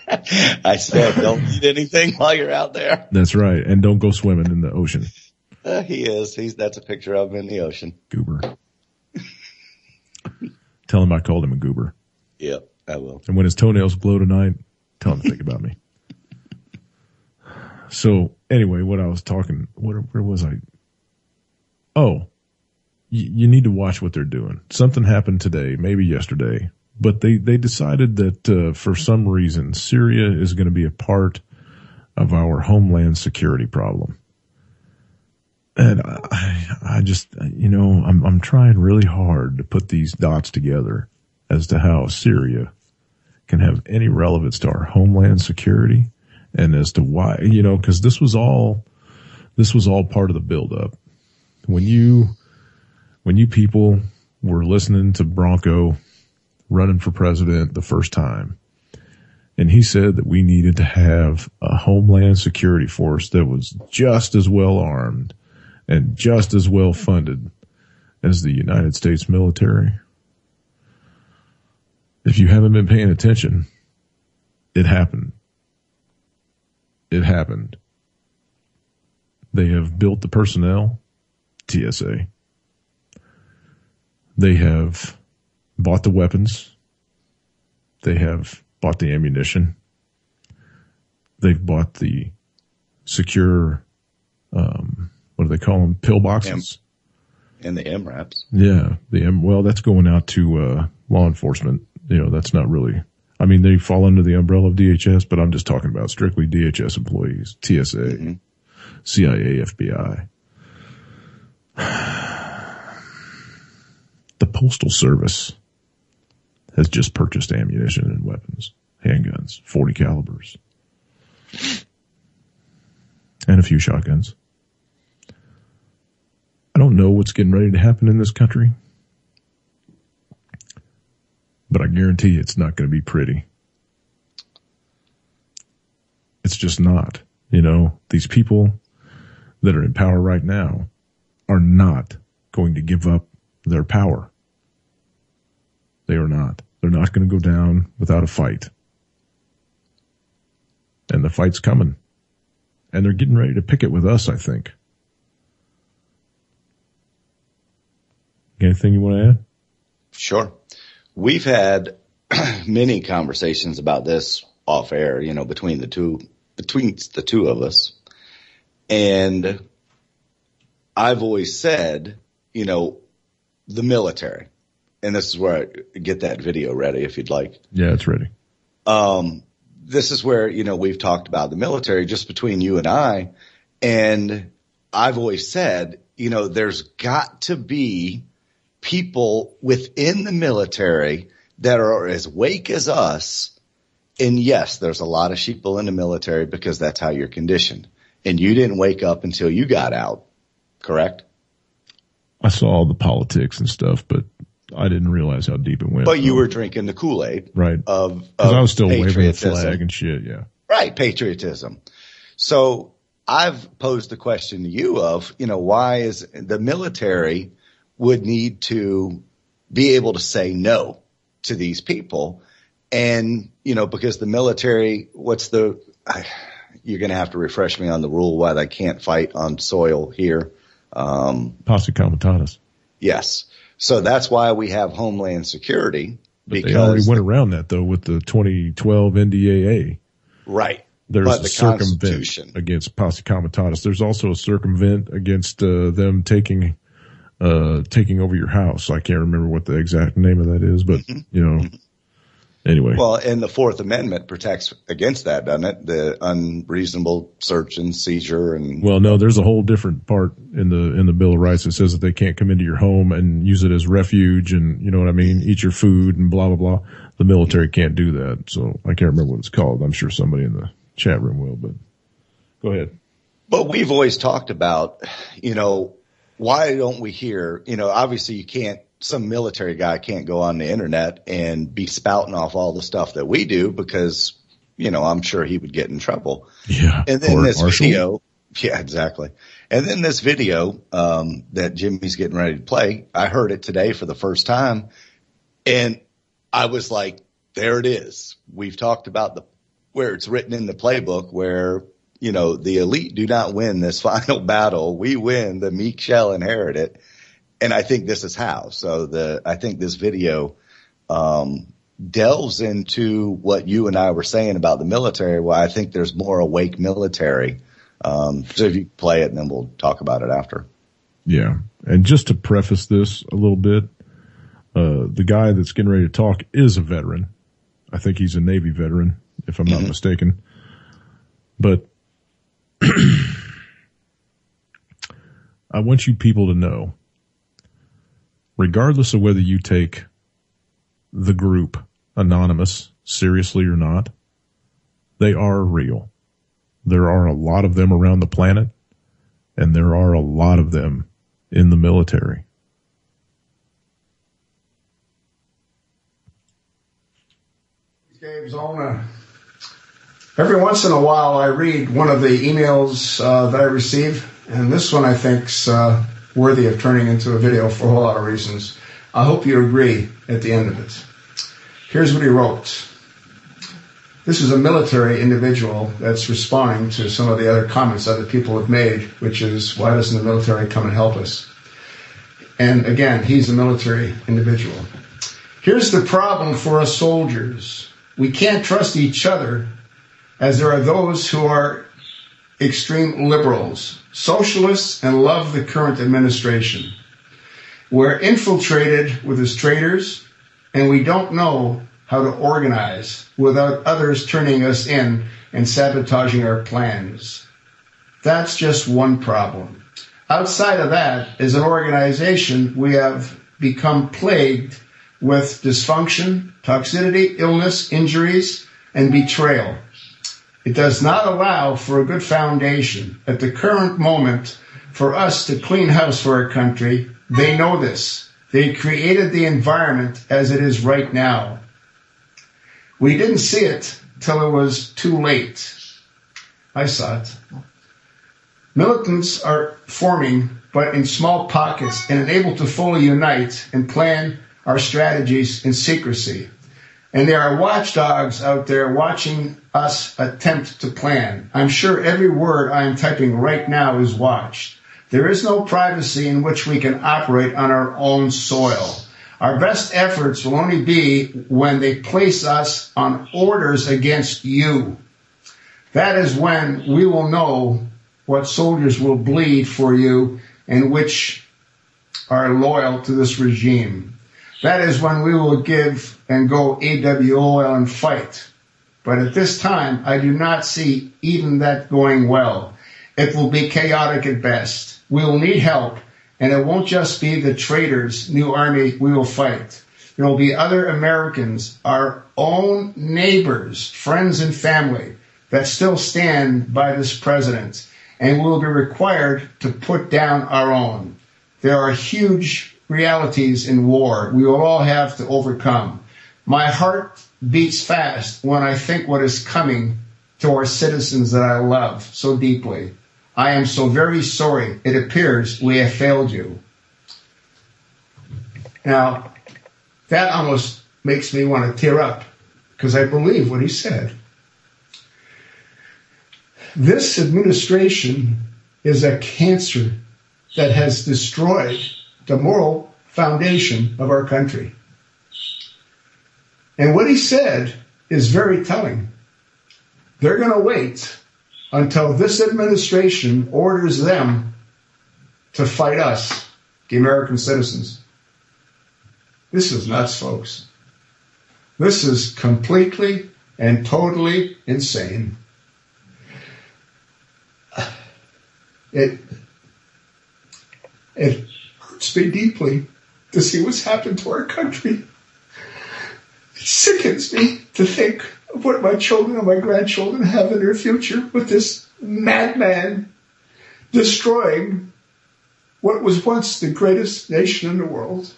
I said, don't eat anything while you're out there. That's right. And don't go swimming in the ocean. He is. That's a picture of him in the ocean. Goober. Tell him I called him a goober. Yep, I will. And when his toenails glow tonight, tell him to think about me. So anyway, where was I? Oh, you need to watch what they're doing. Something happened today, maybe yesterday, but they decided that for some reason Syria is going to be a part of our homeland security problem. And I just, you know, I'm trying really hard to put these dots together as to how Syria can have any relevance to our homeland security and as to why, you know, cause this was all part of the buildup. When you people were listening to Bronco running for president the first time, and he said that we needed to have a homeland security force that was just as well armed and just as well funded as the United States military. If you haven't been paying attention, it happened. It happened. They have built the personnel, TSA. They have bought the weapons. They have bought the ammunition. They've bought the secure, what do they call them? Pillboxes. And the MRAPs. Yeah. Well, that's going out to, law enforcement. You know, that's not really, I mean, they fall under the umbrella of DHS, but I'm just talking about strictly DHS employees, TSA, CIA, FBI. The Postal Service has just purchased ammunition and weapons, handguns, 40 calibers, and a few shotguns. I don't know what's getting ready to happen in this country, but I guarantee you it's not going to be pretty. It's just not. You know, these people that are in power right now are not going to give up their power. They are not. They're not going to go down without a fight. And the fight's coming. And they're getting ready to pick it with us, I think. Anything you want to add? Sure. We've had many conversations about this off air, you know, between the two of us. And I've always said, you know, the military, and this is where I get that video ready if you'd like. Yeah, it's ready. This is where, you know, we've talked about the military just between you and I. And I've always said, you know, there's got to be people within the military that are as wake as us. And yes, there's a lot of sheeple in the military because that's how you're conditioned. And you didn't wake up until you got out, correct? I saw all the politics and stuff, but I didn't realize how deep it went. But you were drinking the Kool-Aid. Right. Of I was still waving the flag and shit, yeah. Right, patriotism. So I've posed the question to you of, you know, why is the military would need to be able to say no to these people. And, you know, because the military, you're going to have to refresh me on the rule why they can't fight on soil here. Posse comitatus. Yes. So that's why we have Homeland Security. But they already went around that though with the 2012 NDAA. Right. There's a circumvent against posse comitatus. There's also a circumvent against them taking over your house. I can't remember what the exact name of that is, but you know, Anyway. Well, and the Fourth Amendment protects against that, doesn't it? The unreasonable search and seizure and. Well, no, there's a whole different part in the Bill of Rights that says that they can't come into your home and use it as refuge and, you know what I mean, eat your food and blah, blah, blah. The military can't do that. So I can't remember what it's called. I'm sure somebody in the chat room will, but go ahead. But we've always talked about, you know, why don't we hear, you know, obviously you can't, some military guy can't go on the internet and be spouting off all the stuff that we do because, you know, I'm sure he would get in trouble. Yeah. And then this video. Yeah, exactly. And then this video, that Jimmy's getting ready to play, I heard it today for the first time and I was like, there it is. We've talked about where it's written in the playbook where, you know, the elite do not win this final battle. We win. The meek shall inherit it. And I think this is how. So I think this video, delves into what you and I were saying about the military. Well, I think there's more awake military. So if you play it and then we'll talk about it after. Yeah. And just to preface this a little bit, the guy that's getting ready to talk is a veteran. I think he's a Navy veteran, if I'm not mistaken. But I want you people to know, regardless of whether you take the group Anonymous seriously or not, they are real. There are a lot of them around the planet, and there are a lot of them in the military. Gabe's on. Every once in a while, I read one of the emails that I receive, and this one I think's worthy of turning into a video for a whole lot of reasons. I hope you agree at the end of it. Here's what he wrote. This is a military individual that's responding to some of the other comments other people have made, which is, why doesn't the military come and help us? And again, he's a military individual. Here's the problem for us soldiers. We can't trust each other, as there are those who are extreme liberals, socialists, and love the current administration. We're infiltrated with his traitors, and we don't know how to organize without others turning us in and sabotaging our plans. That's just one problem. Outside of that, as an organization, we have become plagued with dysfunction, toxicity, illness, injuries, and betrayal. It does not allow for a good foundation at the current moment for us to clean house for our country. They know this. They created the environment as it is right now. We didn't see it till it was too late. I saw it. Militants are forming, but in small pockets, and unable to fully unite and plan our strategies in secrecy. And there are watchdogs out there watching us attempt to plan. I'm sure every word I am typing right now is watched. There is no privacy in which we can operate on our own soil. Our best efforts will only be when they place us on orders against you. That is when we will know what soldiers will bleed for you and which are loyal to this regime. That is when we will give and go AWOL and fight. But at this time, I do not see even that going well. It will be chaotic at best. We will need help, and it won't just be the traitors, new army we will fight. There will be other Americans, our own neighbors, friends, and family that still stand by this president, and we will be required to put down our own. There are huge realities in war we will all have to overcome. My heart beats fast when I think what is coming to our citizens that I love so deeply. I am so very sorry. It appears we have failed you. Now, that almost makes me want to tear up because I believe what he said. This administration is a cancer that has destroyed the moral foundation of our country. And what he said is very telling. They're going to wait until this administration orders them to fight us, the American citizens. This is nuts, folks. This is completely and totally insane. It hurts me deeply to see what's happened to our country. It sickens me to think of what my children and my grandchildren have in their future with this madman destroying what was once the greatest nation in the world.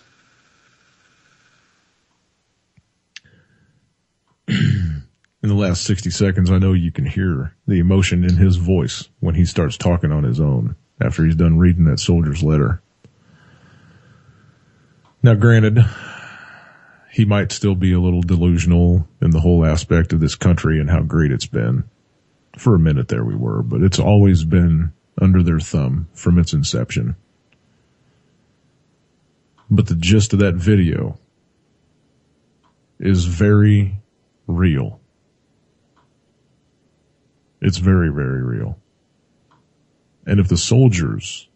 In the last 60 seconds, I know you can hear the emotion in his voice when he starts talking on his own after he's done reading that soldier's letter. Now, granted, he might still be a little delusional in the whole aspect of this country and how great it's been. For a minute there we were, but it's always been under their thumb from its inception. But the gist of that video is very real. It's very, very real. And if the soldiers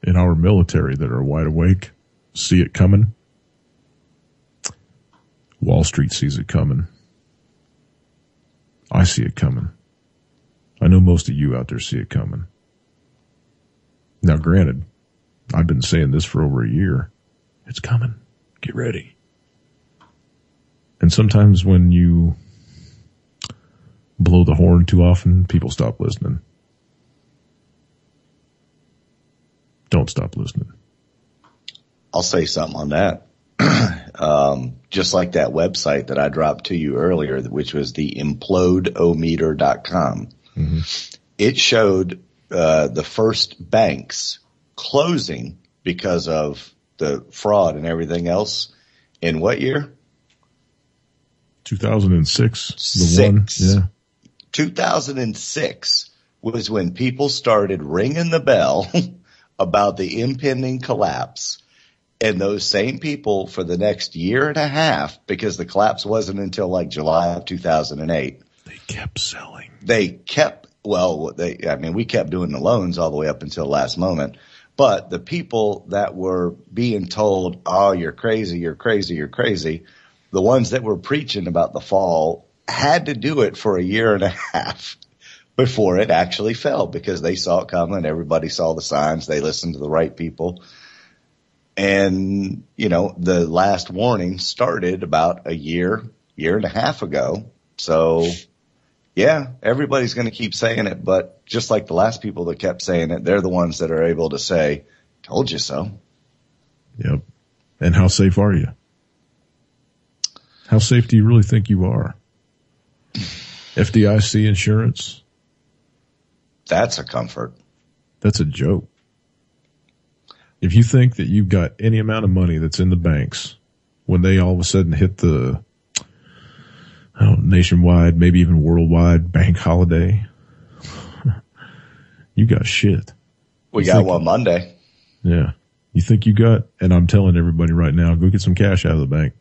in our military that are wide awake see it coming, Wall Street sees it coming. I see it coming. I know most of you out there see it coming. Now, granted, I've been saying this for over a year. It's coming. Get ready. And sometimes when you blow the horn too often, people stop listening. Don't stop listening. I'll say something on that. Just like that website that I dropped to you earlier, which was the implodeometer.com. Mm-hmm. It showed the first banks closing because of the fraud and everything else. In what year? 2006. 2006 was when people started ringing the bell about the impending collapse. And those same people for the next year and a half, because the collapse wasn't until like July of 2008. They kept selling. We kept doing the loans all the way up until last moment. But the people that were being told, oh, you're crazy, you're crazy, you're crazy, the ones that were preaching about the fall had to do it for a year and a half before it actually fell, because they saw it coming. Everybody saw the signs. They listened to the right people. And, the last warning started about a year and a half ago. So, yeah, everybody's going to keep saying it. But just like the last people that kept saying it, they're the ones that are able to say, told you so. Yep. And how safe are you? How safe do you really think you are? FDIC insurance? That's a comfort. That's a joke. If you think that you've got any amount of money that's in the banks, when they all of a sudden hit the nationwide, maybe even worldwide bank holiday, you got shit. We got one Monday. Yeah. You think you got, and I'm telling everybody right now, go get some cash out of the bank.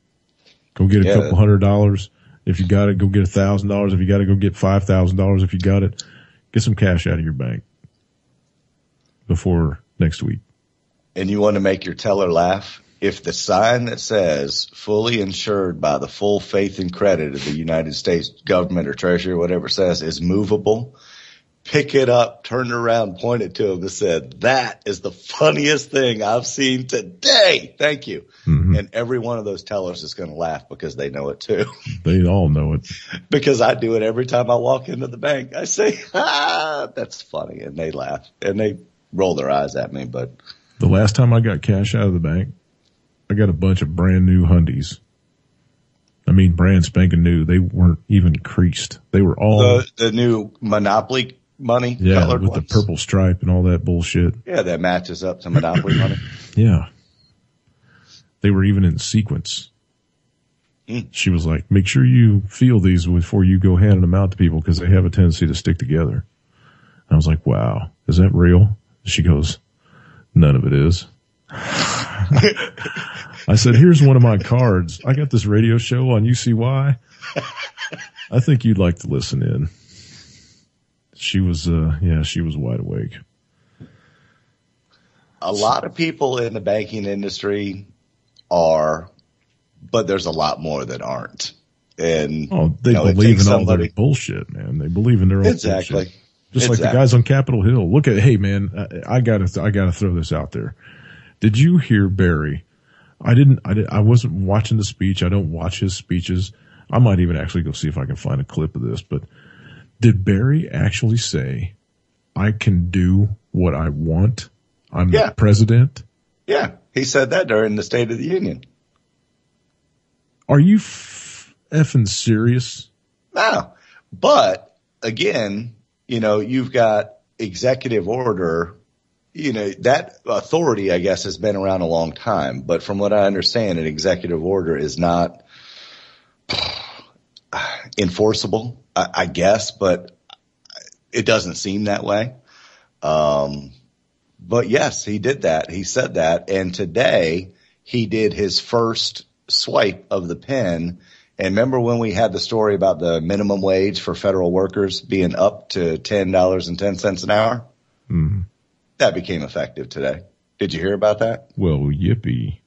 Go get a couple $100. If you got it, go get $1,000. If you got it, go get $5,000. If you got it, get some cash out of your bank before next week. And you want to make your teller laugh? If the sign that says fully insured by the full faith and credit of the United States government or treasury or whatever it says is movable, pick it up, turn it around, point it to him and said, that is the funniest thing I've seen today. Thank you. Mm-hmm. And every one of those tellers is going to laugh because they know it too. They all know it. Because I do it every time I walk into the bank. I say, that's funny. And they laugh and they roll their eyes at me. But the last time I got cash out of the bank, I got a bunch of brand new Hyundais. I mean, brand spanking new. They weren't even creased. They were all the new Monopoly money, yeah, colored with ones. The purple stripe and all that bullshit. Yeah, that matches up to Monopoly money. Yeah. They were even in sequence. She was like, make sure you feel these before you go handing them out to people because they have a tendency to stick together. And I was like, wow, is that real? She goes, none of it is. I said, here's one of my cards. I got this radio show on UCY. I think you'd like to listen in. She was, she was wide awake. A lot of people in the banking industry are, but there's a lot more that aren't. And they believe in all their bullshit, man. They believe in their own bullshit. Just like the guys on Capitol Hill. Look at, hey man, I gotta throw this out there. Did you hear Barry? I wasn't watching the speech. I don't watch his speeches. I might even actually go see if I can find a clip of this, but did Barry actually say, I can do what I want? I'm the president? Yeah. He said that during the State of the Union. Are you effing serious? No. But again, you've got executive order, that authority, I guess, has been around a long time. But from what I understand, an executive order is not enforceable, I guess, but it doesn't seem that way. But yes, he did that. He said that. And today he did his first swipe of the pen. And remember when we had the story about the minimum wage for federal workers being up to $10.10 an hour? Mm-hmm. That became effective today. Did you hear about that? Well, yippee.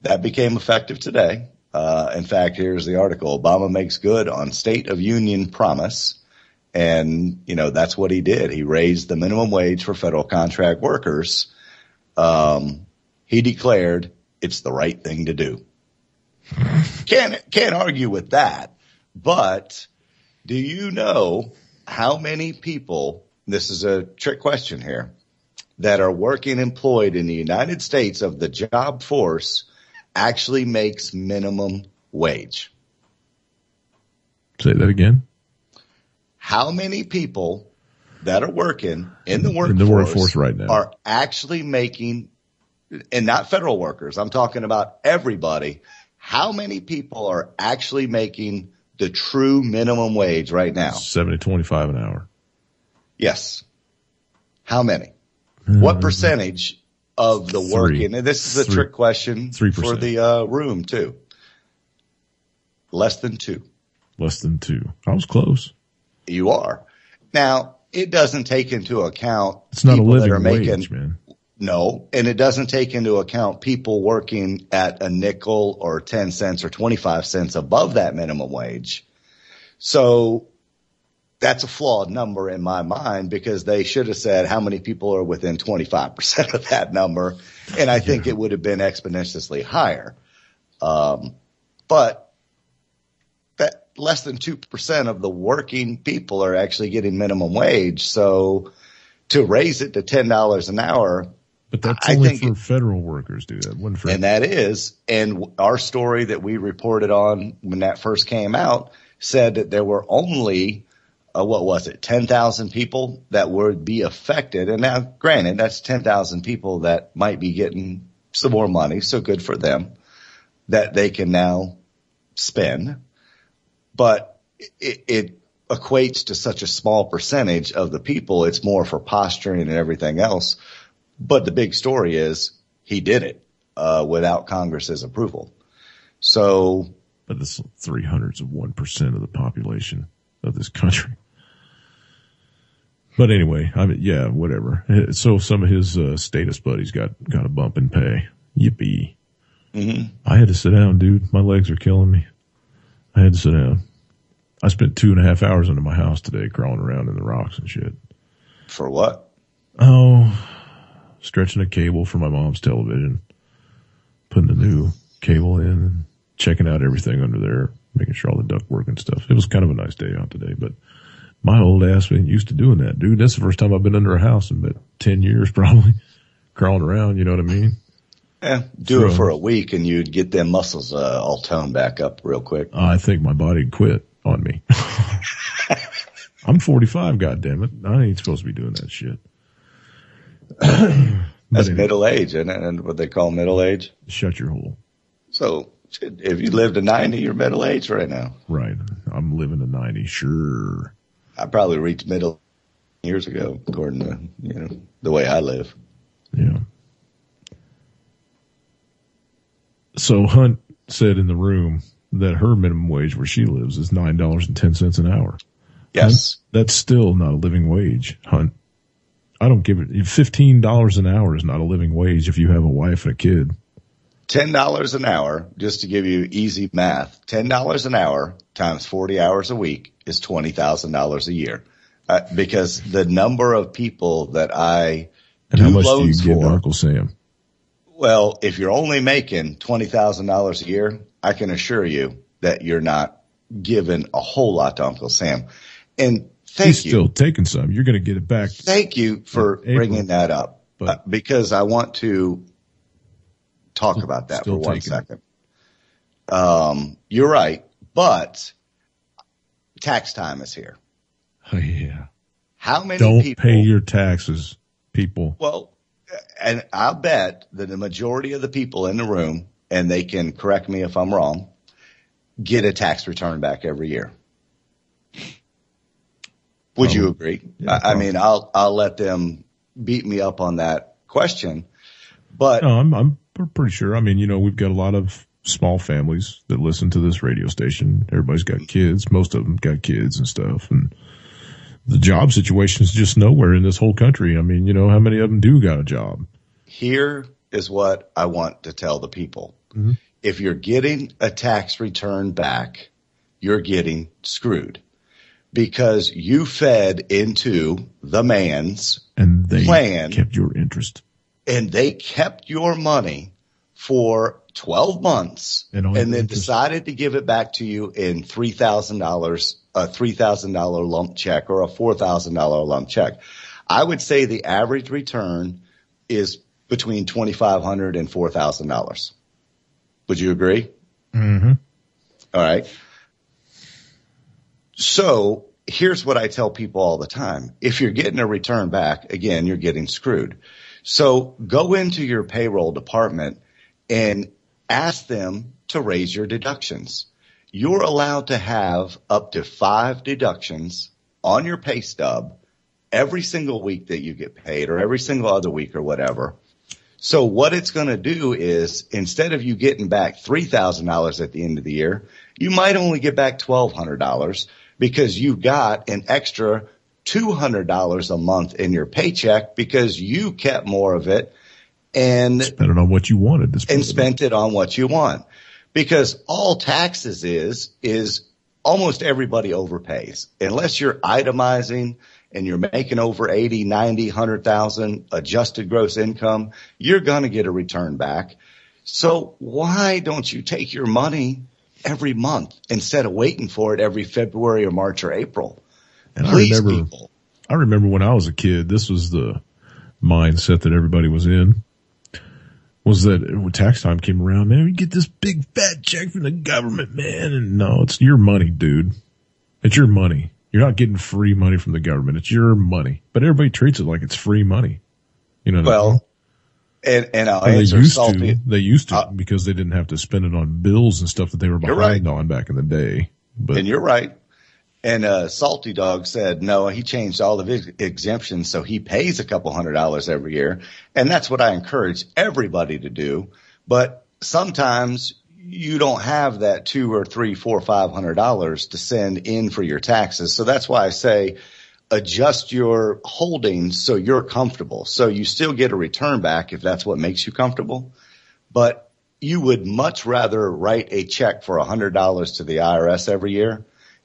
That became effective today. In fact, here's the article. Obama makes good on State of Union promise. And, that's what he did. He raised the minimum wage for federal contract workers. He declared it's the right thing to do. Can't argue with that. But do you know how many people, this is a trick question here, that are working employed in the United States of the job force actually makes minimum wage? Say that again. How many people that are working in the workforce right now are actually making, and not federal workers, I'm talking about everybody, how many people are actually making the true minimum wage right now? $70.25 an hour. Yes. How many? What percentage of the working? And this is a trick question 3%. For the room too. Less than 2. Less than 2. I was close. You are. Now, it doesn't take into account it's not people a living that are wage, making, man. No, and it doesn't take into account people working at a nickel or 10 cents or 25 cents above that minimum wage. So that's a flawed number in my mind, because they should have said how many people are within 25% of that number. And I think it would have been exponentially higher. But that less than 2% of the working people are actually getting minimum wage. So to raise it to $10 an hour. But that's only for federal workers, dude. That wasn't for. And that is. And our story that we reported on when that first came out said that there were only 10,000 people that would be affected. And now, granted, that's 10,000 people that might be getting some more money, so good for them, that they can now spend. But it equates to such a small percentage of the people. It's more for posturing and everything else. But the big story is he did it without Congress's approval. So, but it's 0.03% of the population of this country. But anyway, yeah, whatever. So some of his status buddies got a bump in pay. Yippee. Mm-hmm. I had to sit down, dude. My legs are killing me. I had to sit down. I spent 2.5 hours into my house today crawling around in the rocks and shit. For what? Oh, stretching a cable for my mom's television, putting the new cable in, and checking out everything under there, making sure all the ductwork and stuff. It was kind of a nice day out today, but my old ass been used to doing that, dude. That's the first time I've been under a house in about 10 years, probably, crawling around. You know what I mean? Yeah, do it for a week and you'd get them muscles all toned back up real quick. I think my body quit on me. I'm 45, goddammit. I ain't supposed to be doing that shit. That's middle age, isn't it? And what they call middle age? Shut your hole. So if you lived to 90, you're middle age right now. Right. I'm living to 90, sure. I probably reached middle years ago, according to, the way I live. Yeah. So Hunt said in the room that her minimum wage where she lives is $9.10 an hour. Yes. Hunt, that's still not a living wage, Hunt. I don't give it. $15 an hour is not a living wage if you have a wife and a kid. $10 an hour, just to give you easy math, $10 an hour times 40 hours a week is $20,000 a year. Because the number of people that I do loans for. And how much do you give Uncle Sam? Well, if you're only making $20,000 a year, I can assure you that you're not giving a whole lot to Uncle Sam. And He's still taking some. You're going to get it back. Thank you for bringing that up, because I want to talk about that for 1 second. You're right, but tax time is here. Oh, yeah. How many people don't pay your taxes, people? Well, and I'll bet that the majority of the people in the room, and they can correct me if I'm wrong, get a tax return back every year. Would you agree? Yeah, I mean, I'll let them beat me up on that question, but no, I'm pretty sure. I mean, we've got a lot of small families that listen to this radio station. Everybody's got kids. Most of them got kids and stuff, and the job situation is just nowhere in this whole country. I mean, how many of them do got a job? Here is what I want to tell the people. Mm-hmm. If you're getting a tax return back, you're getting screwed, because you fed into the man's and they plan, kept your interest, and they kept your money for 12 months and then decided to give it back to you in $3,000, a $3,000 lump check or a $4,000 lump check. I would say the average return is between $2,500 and $4,000. Would you agree? Mm-hmm. All right. So here's what I tell people all the time. If you're getting a return back, again, you're getting screwed. So go into your payroll department and ask them to raise your deductions. You're allowed to have up to 5 deductions on your pay stub every single week that you get paid, or every single other week or whatever. So what it's going to do is, instead of you getting back $3,000 at the end of the year, you might only get back $1,200, because you got an extra $200 a month in your paycheck because you kept more of it and spent it on what you wanted to spend, and spent it on what you want. Because all taxes is almost everybody overpays, unless you're itemizing and you're making over 80, 90, 100,000 adjusted gross income, you're going to get a return back. So why don't you take your money every month instead of waiting for it every February or March or April? And Please, I remember when I was a kid, this was the mindset that everybody was in, was that when tax time came around, man, we get this big fat check from the government, man. And no, it's your money, dude. It's your money. You're not getting free money from the government. It's your money. But everybody treats it like it's free money. You know what I mean? And I'll answer Salty. They used to because they didn't have to spend it on bills and stuff that they were behind on back in the day. And you're right. And Salty Dog said, no, he changed all of his exemptions, so he pays a couple $100 every year. And that's what I encourage everybody to do. But sometimes you don't have that $200 or $300, $400, $500 to send in for your taxes. So that's why I say adjust your holdings so you're comfortable. So you still get a return back if that's what makes you comfortable. But you would much rather write a check for $100 to the IRS every year.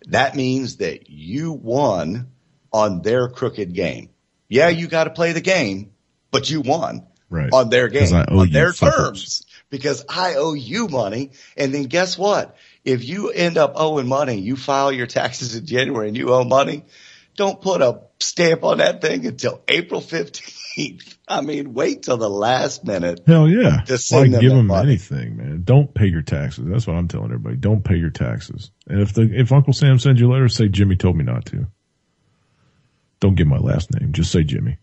That means that you won on their crooked game. Yeah, you got to play the game, but you won on their game, on their terms, because I owe you money. And then guess what? If you end up owing money, you file your taxes in January and you owe money, don't put a stamp on that thing until April 15th. I mean, wait till the last minute. Hell yeah. To send give them money. Anything, man. Don't pay your taxes. That's what I'm telling everybody. Don't pay your taxes. And if Uncle Sam sends you a letter, say Jimmy told me not to. Don't give my last name. Just say Jimmy.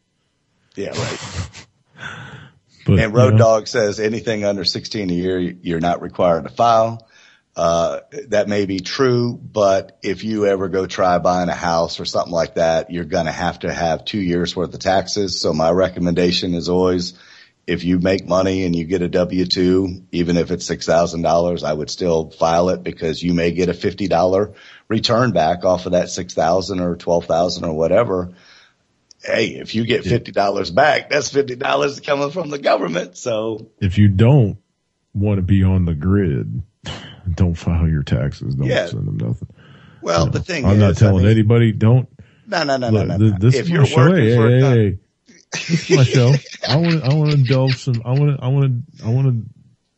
Yeah, right. But, and Road Dog says anything under 16 a year, you're not required to file. That may be true, but if you ever go try buying a house or something like that, you're going to have 2 years worth of taxes. So my recommendation is always, if you make money and you get a W-2, even if it's $6,000, I would still file it, because you may get a $50 return back off of that $6,000 or $12,000 or whatever. Hey, if you get $50 back, that's $50 coming from the government. So if you don't want to be on the grid, don't file your taxes. Don't send them nothing. Well, the thing I'm not telling anybody, don't. No. This if is you're my show. working This is my show. I want to indulge some. I want to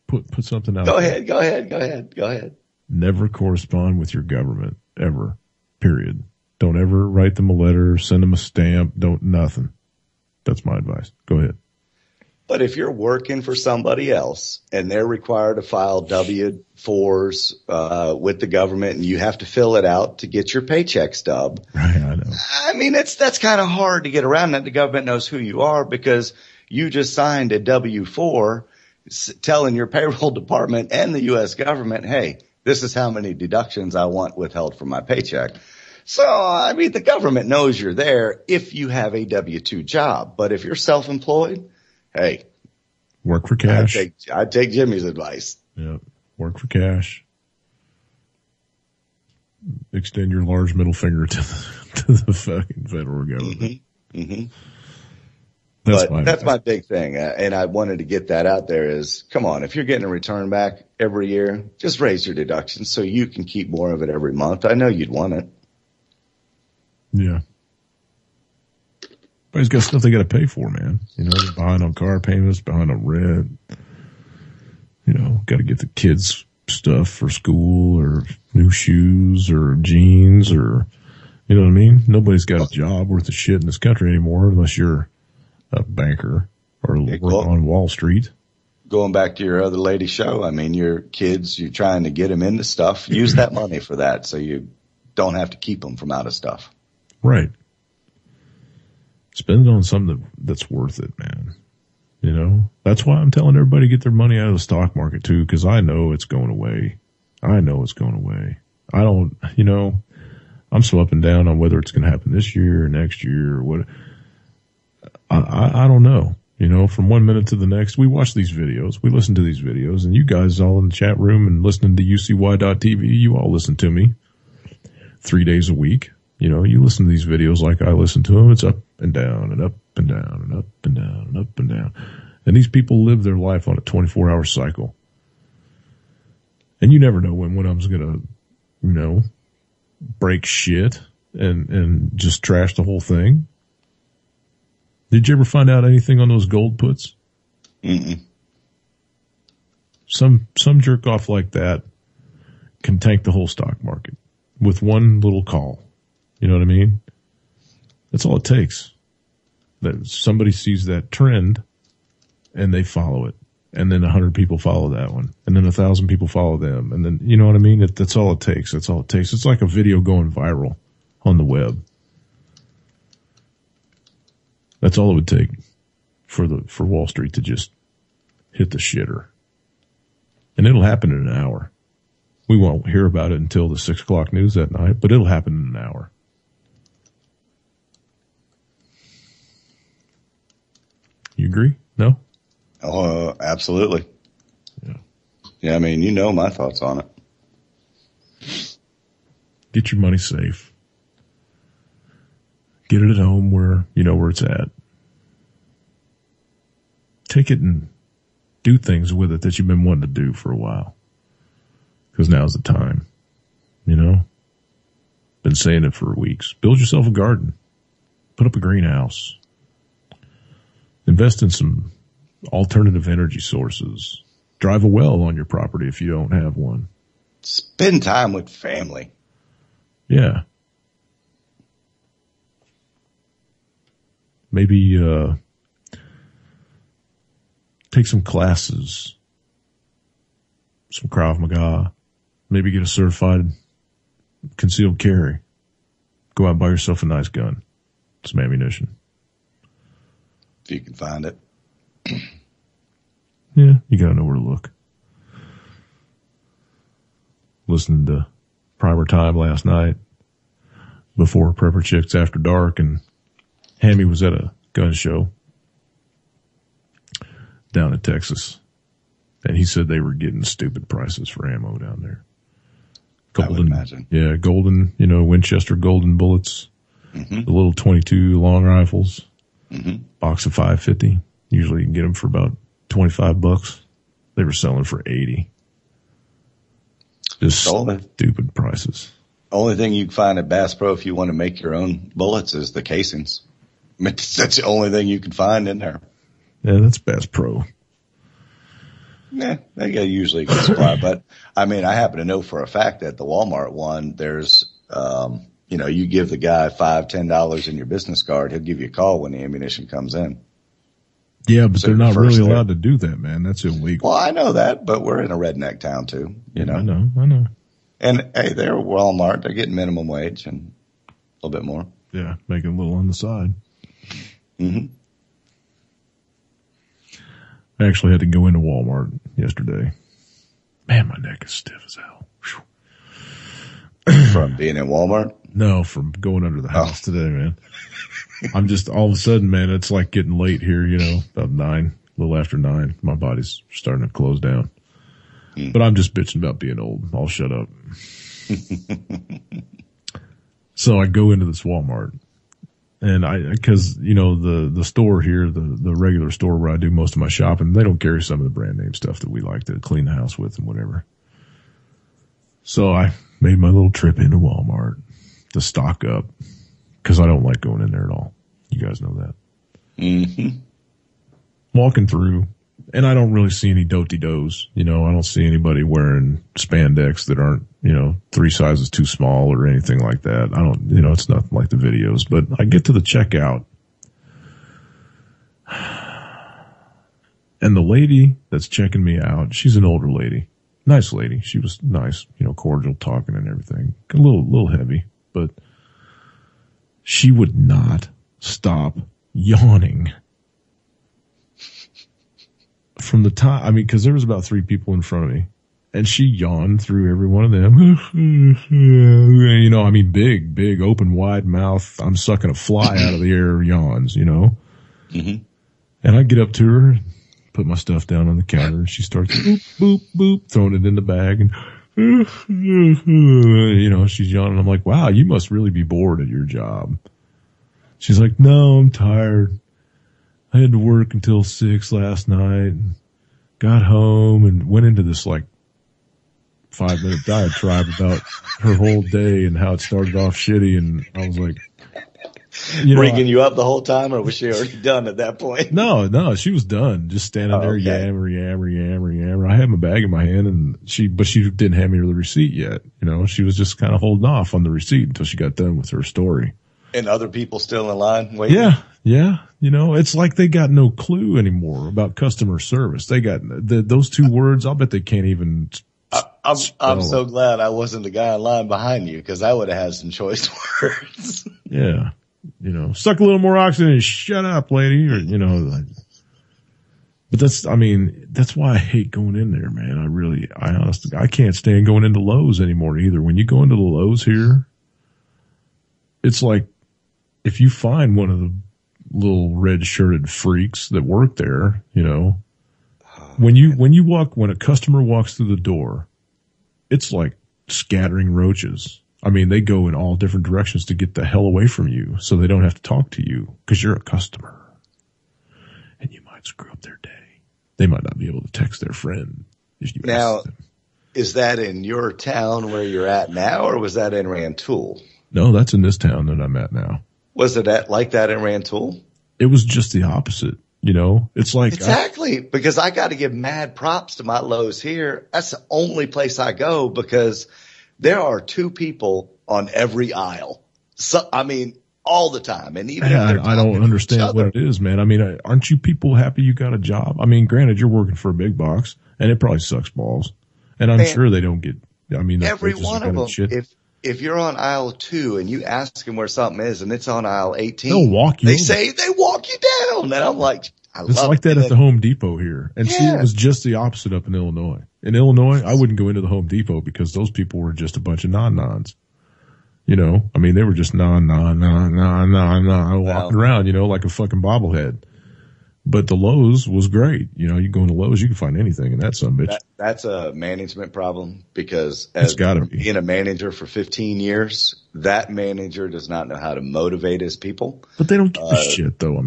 put something out. Go ahead. Never correspond with your government ever. Period. Don't ever write them a letter, send them a stamp. Don't nothing. That's my advice. Go ahead. But if you're working for somebody else and they're required to file W-4s with the government and you have to fill it out to get your paycheck stub. Right, I know. I mean, that's kind of hard to get around that. The government knows who you are because you just signed a W-4 telling your payroll department and the U.S. government, hey, this is how many deductions I want withheld from my paycheck. So, I mean, the government knows you're there if you have a W-2 job. But if you're self-employed, hey, work for cash. I'd take Jimmy's advice. Yeah, work for cash. Extend your large middle finger to the fucking federal government. That's my big thing, and I wanted to get that out there. Is come on, if you're getting a return back every year, just raise your deductions so you can keep more of it every month. I know you'd want it. Yeah. Everybody's got stuff they got to pay for, man. You know, they're behind on car payments, behind on rent. You know, got to get the kids stuff for school or new shoes or jeans or, you know what I mean? Nobody's got a job worth of shit in this country anymore unless you're a banker or work on Wall Street. Going back to your other lady show, I mean, your kids, you're trying to get them into stuff. Use that money for that so you don't have to keep them from out of stuff. Right. Spend it on something that's worth it, man. You know, that's why I'm telling everybody to get their money out of the stock market too, because I know it's going away. I don't, you know, I'm so up and down on whether it's going to happen this year or next year or what. I don't know. You know, from one minute to the next, we watch these videos, we listen to these videos, and you guys all in the chat room and listening to UCY.TV, you all listen to me 3 days a week. You know, you listen to these videos like I listen to them. It's up and down and up and down and up and down and up and down. And these people live their life on a 24-hour cycle. And you never know when one of them's going to, you know, break shit and just trash the whole thing. Did you ever find out anything on those gold puts? Mm-mm. Some jerk off like that can tank the whole stock market with one little call. You know what I mean? That's all it takes. That somebody sees that trend and they follow it. And then 100 people follow that one. And then 1,000 people follow them. And then, you know what I mean? That's all it takes. That's all it takes. It's like a video going viral on the web. That's all it would take for Wall Street to just hit the shitter. And it'll happen in an hour. We won't hear about it until the 6 o'clock news that night, but it'll happen in an hour. You agree? No? Oh, absolutely. Yeah. Yeah, I mean, you know my thoughts on it. Get your money safe. Get it at home where you know where it's at. Take it and do things with it that you've been wanting to do for a while. Because now's the time. You know? Been saying it for weeks. Build yourself a garden. Put up a greenhouse. Invest in some alternative energy sources. Drive a well on your property if you don't have one. Spend time with family. Yeah. Maybe take some classes, some Krav Maga, maybe get a certified concealed carry. Go out and buy yourself a nice gun, some ammunition. If you can find it. Yeah, you gotta know where to look. Listening to Primer Time last night before Prepper Chicks After Dark, and Hammy was at a gun show down in Texas, and he said they were getting stupid prices for ammo down there. I would imagine. Yeah, golden, you know, Winchester golden bullets, the little 22 long rifles, box of 550. Usually you can get them for about $25. They were selling for $80. Just stupid prices. Only thing you can find at Bass Pro if you want to make your own bullets is the casings. I mean, that's the only thing you can find in there. Yeah, that's Bass Pro. Yeah, they get usually a good supply. But, I mean, I happen to know for a fact that the Walmart one, there's, you give the guy $5, $10 in your business card, he'll give you a call when the ammunition comes in. Yeah, but they're not really allowed to do that, man. That's illegal. Well, I know that, but we're in a redneck town too, you know. I know. And hey, they're Walmart. They're getting minimum wage and a little bit more. Yeah, making a little on the side. Mm-hmm. I actually had to go into Walmart yesterday. Man, my neck is stiff as hell. From being in Walmart? No, from going under the house today, man. I'm just, all of a sudden, man, it's like getting late here, about 9, a little after 9. My body's starting to close down. But I'm just bitching about being old. I'll shut up. So I go into this Walmart. And cause, the store here, the regular store where I do most of my shopping, they don't carry some of the brand name stuff that we like to clean the house with and whatever. So I made my little trip into Walmart to stock up because I don't like going in there at all. You guys know that. Mm-hmm. Walking through, and I don't really see any do-ti-dos. I don't see anybody wearing spandex that aren't, 3 sizes too small or anything like that. I don't, it's nothing like the videos. But I get to the checkout, and the lady that's checking me out, she's an older lady. Nice lady. She was nice, cordial talking and everything. A little heavy, but she would not stop yawning from the time, cause there was about 3 people in front of me and she yawned through every one of them. Big, open, wide mouth. I'm sucking a fly out of the air yawns, Mm-hmm. And I get up to her, put my stuff down on the counter, and she starts boop, boop, boop, throwing it in the bag, and she's yawning. I'm like, wow, you must really be bored at your job. She's like, no, I'm tired. I had to work until 6 last night, and got home and went into this 5-minute diatribe about her whole day and how it started off shitty. And I was like, ringing you up the whole time, or was she already done at that point? No, she was done. Just standing there, yammer. I had my bag in my hand, and she didn't hand me the receipt yet. She was just kind of holding off on the receipt until she got done with her story. And other people still in line waiting? Yeah. It's like they got no clue anymore about customer service. They got those 2 words. I'll bet they can't even. I'm so glad I wasn't the guy in line behind you, because I would have had some choice words. Yeah. Suck a little more oxygen and shut up, lady. Or, but that's why I hate going in there, man. I honestly, I can't stand going into Lowe's anymore either. When you go into the Lowe's here, it's like, if you find one of the little red shirted freaks that work there, when a customer walks through the door, it's like scattering roaches. They go in all different directions to get the hell away from you so they don't have to talk to you because you're a customer and you might screw up their day. They might not be able to text their friend. Now, is that in your town where you're at now, or was that in Rantoul? No, that's in this town that I'm at now. Was it like that in Rantoul? It was just the opposite. It's like. Exactly. Because I got to give mad props to my Lowe's here. That's the only place I go, because there are 2 people on every aisle. So, all the time. And even I don't understand what it is, man. Aren't you people happy you got a job? Granted, you're working for a big box, and it probably sucks balls. And I'm sure they don't get, every one of them. If you're on aisle 2 and you ask them where something is and it's on aisle 18, they'll walk you. They say they walk you down. And I'm like, it's like that at the Home Depot here. And see, it was just the opposite up in Illinois. In Illinois, I wouldn't go into the Home Depot because those people were just a bunch of non-nons. They were just walking around, like a fucking bobblehead. But the Lowe's was great. You go into Lowe's, you can find anything in that sumbitch. That's a management problem, because as being a manager for 15 years, that manager does not know how to motivate his people. But they don't give a shit, though.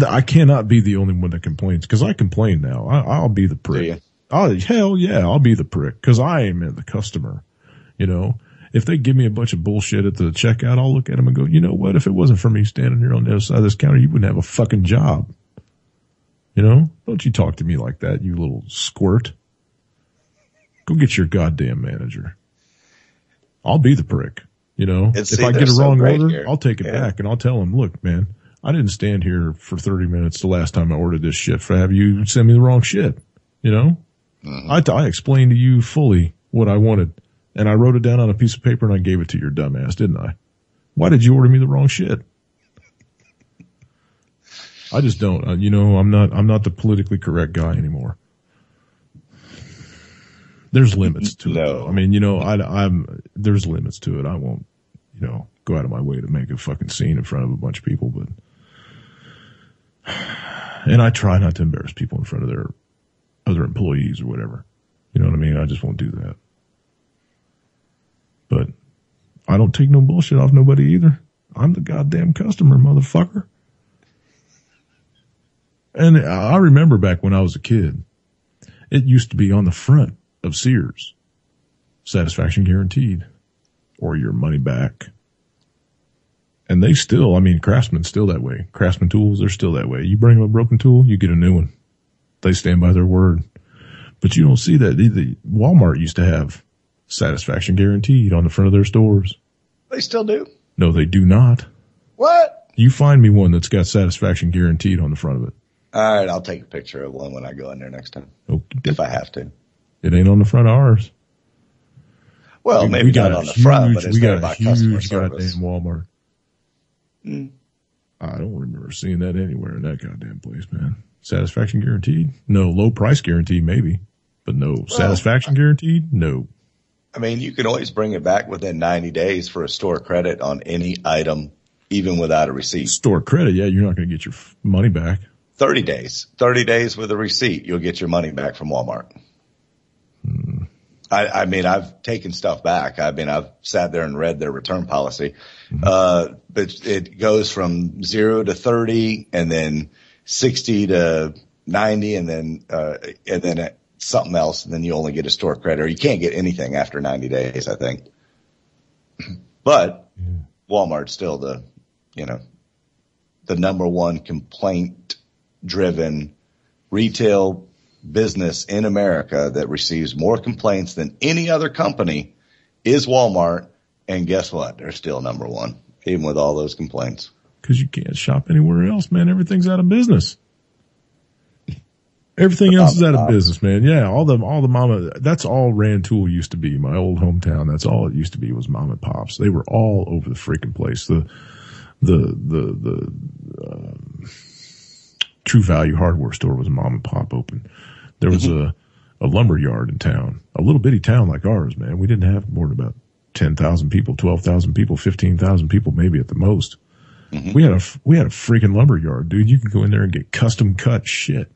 I cannot be the only one that complains, because I complain now. I'll be the prick. Hell yeah, I'll be the prick, because I am the customer. You know, if they give me a bunch of bullshit at the checkout, I'll look at them and go, you know what? If it wasn't for me standing here on the other side of this counter, you wouldn't have a fucking job. You know, don't you talk to me like that, you little squirt. Go get your goddamn manager. I'll be the prick. You know, if I get a wrong order, here. I'll take it back and I'll tell him, look, man, I didn't stand here for 30 minutes the last time I ordered this shit for have you send me the wrong shit. You know, I explained to you fully what I wanted, and I wrote it down on a piece of paper and I gave it to your dumbass, didn't I? Why did you order me the wrong shit? I just don't. You know, I'm not the politically correct guy anymore. There's limits to it. I mean, you know, there's limits to it. I won't, you know, go out of my way to make a fucking scene in front of a bunch of people, but, and I try not to embarrass people in front of their other employees or whatever. You know what I mean? I just won't do that. But I don't take no bullshit off nobody either. I'm the goddamn customer, motherfucker. And I remember back when I was a kid, it used to be on the front of Sears, satisfaction guaranteed, or your money back. And they still, I mean, Craftsman's still that way. Craftsman tools, they're still that way. You bring them a broken tool, you get a new one. They stand by their word. But you don't see that. Walmart used to have satisfaction guaranteed on the front of their stores. They still do? No, they do not. What? You find me one that's got satisfaction guaranteed on the front of it. All right, I'll take a picture of one when I go in there next time. Okay. If I have to. It ain't on the front of ours. Well, maybe not on the front, but it's there by customer service. Goddamn Walmart. I don't remember seeing that anywhere in that goddamn place, man. Satisfaction guaranteed? No. Low price guarantee, maybe. But no. Satisfaction guaranteed? No. I mean, you can always bring it back within 90 days for a store credit on any item, even without a receipt. Store credit, yeah, you're not going to get your money back. 30 days. 30 days with a receipt, you'll get your money back from Walmart. I mean, I've taken stuff back. I mean, I've sat there and read their return policy. But it goes from 0 to 30 and then 60 to 90 and then something else. And then you only get a store credit, or you can't get anything after 90 days, I think. But Walmart's still the number one complaint driven retail business in America that receives more complaints than any other company is Walmart. And guess what? They're still number one, even with all those complaints. Because you can't shop anywhere else, man. Everything's out of business. Everything else is out of business, man. Yeah, all the mama, that's all Rantoul used to be. My old hometown, that's all it used to be was mom and pops. They were all over the freaking place. The True Value hardware store was a mom and pop open. There was a lumber yard in town, a little bitty town like ours, man. We didn't have more than about 10,000 people, 12,000 people, 15,000 people, maybe at the most. We had a freaking lumber yard, dude. You could go in there and get custom cut shit.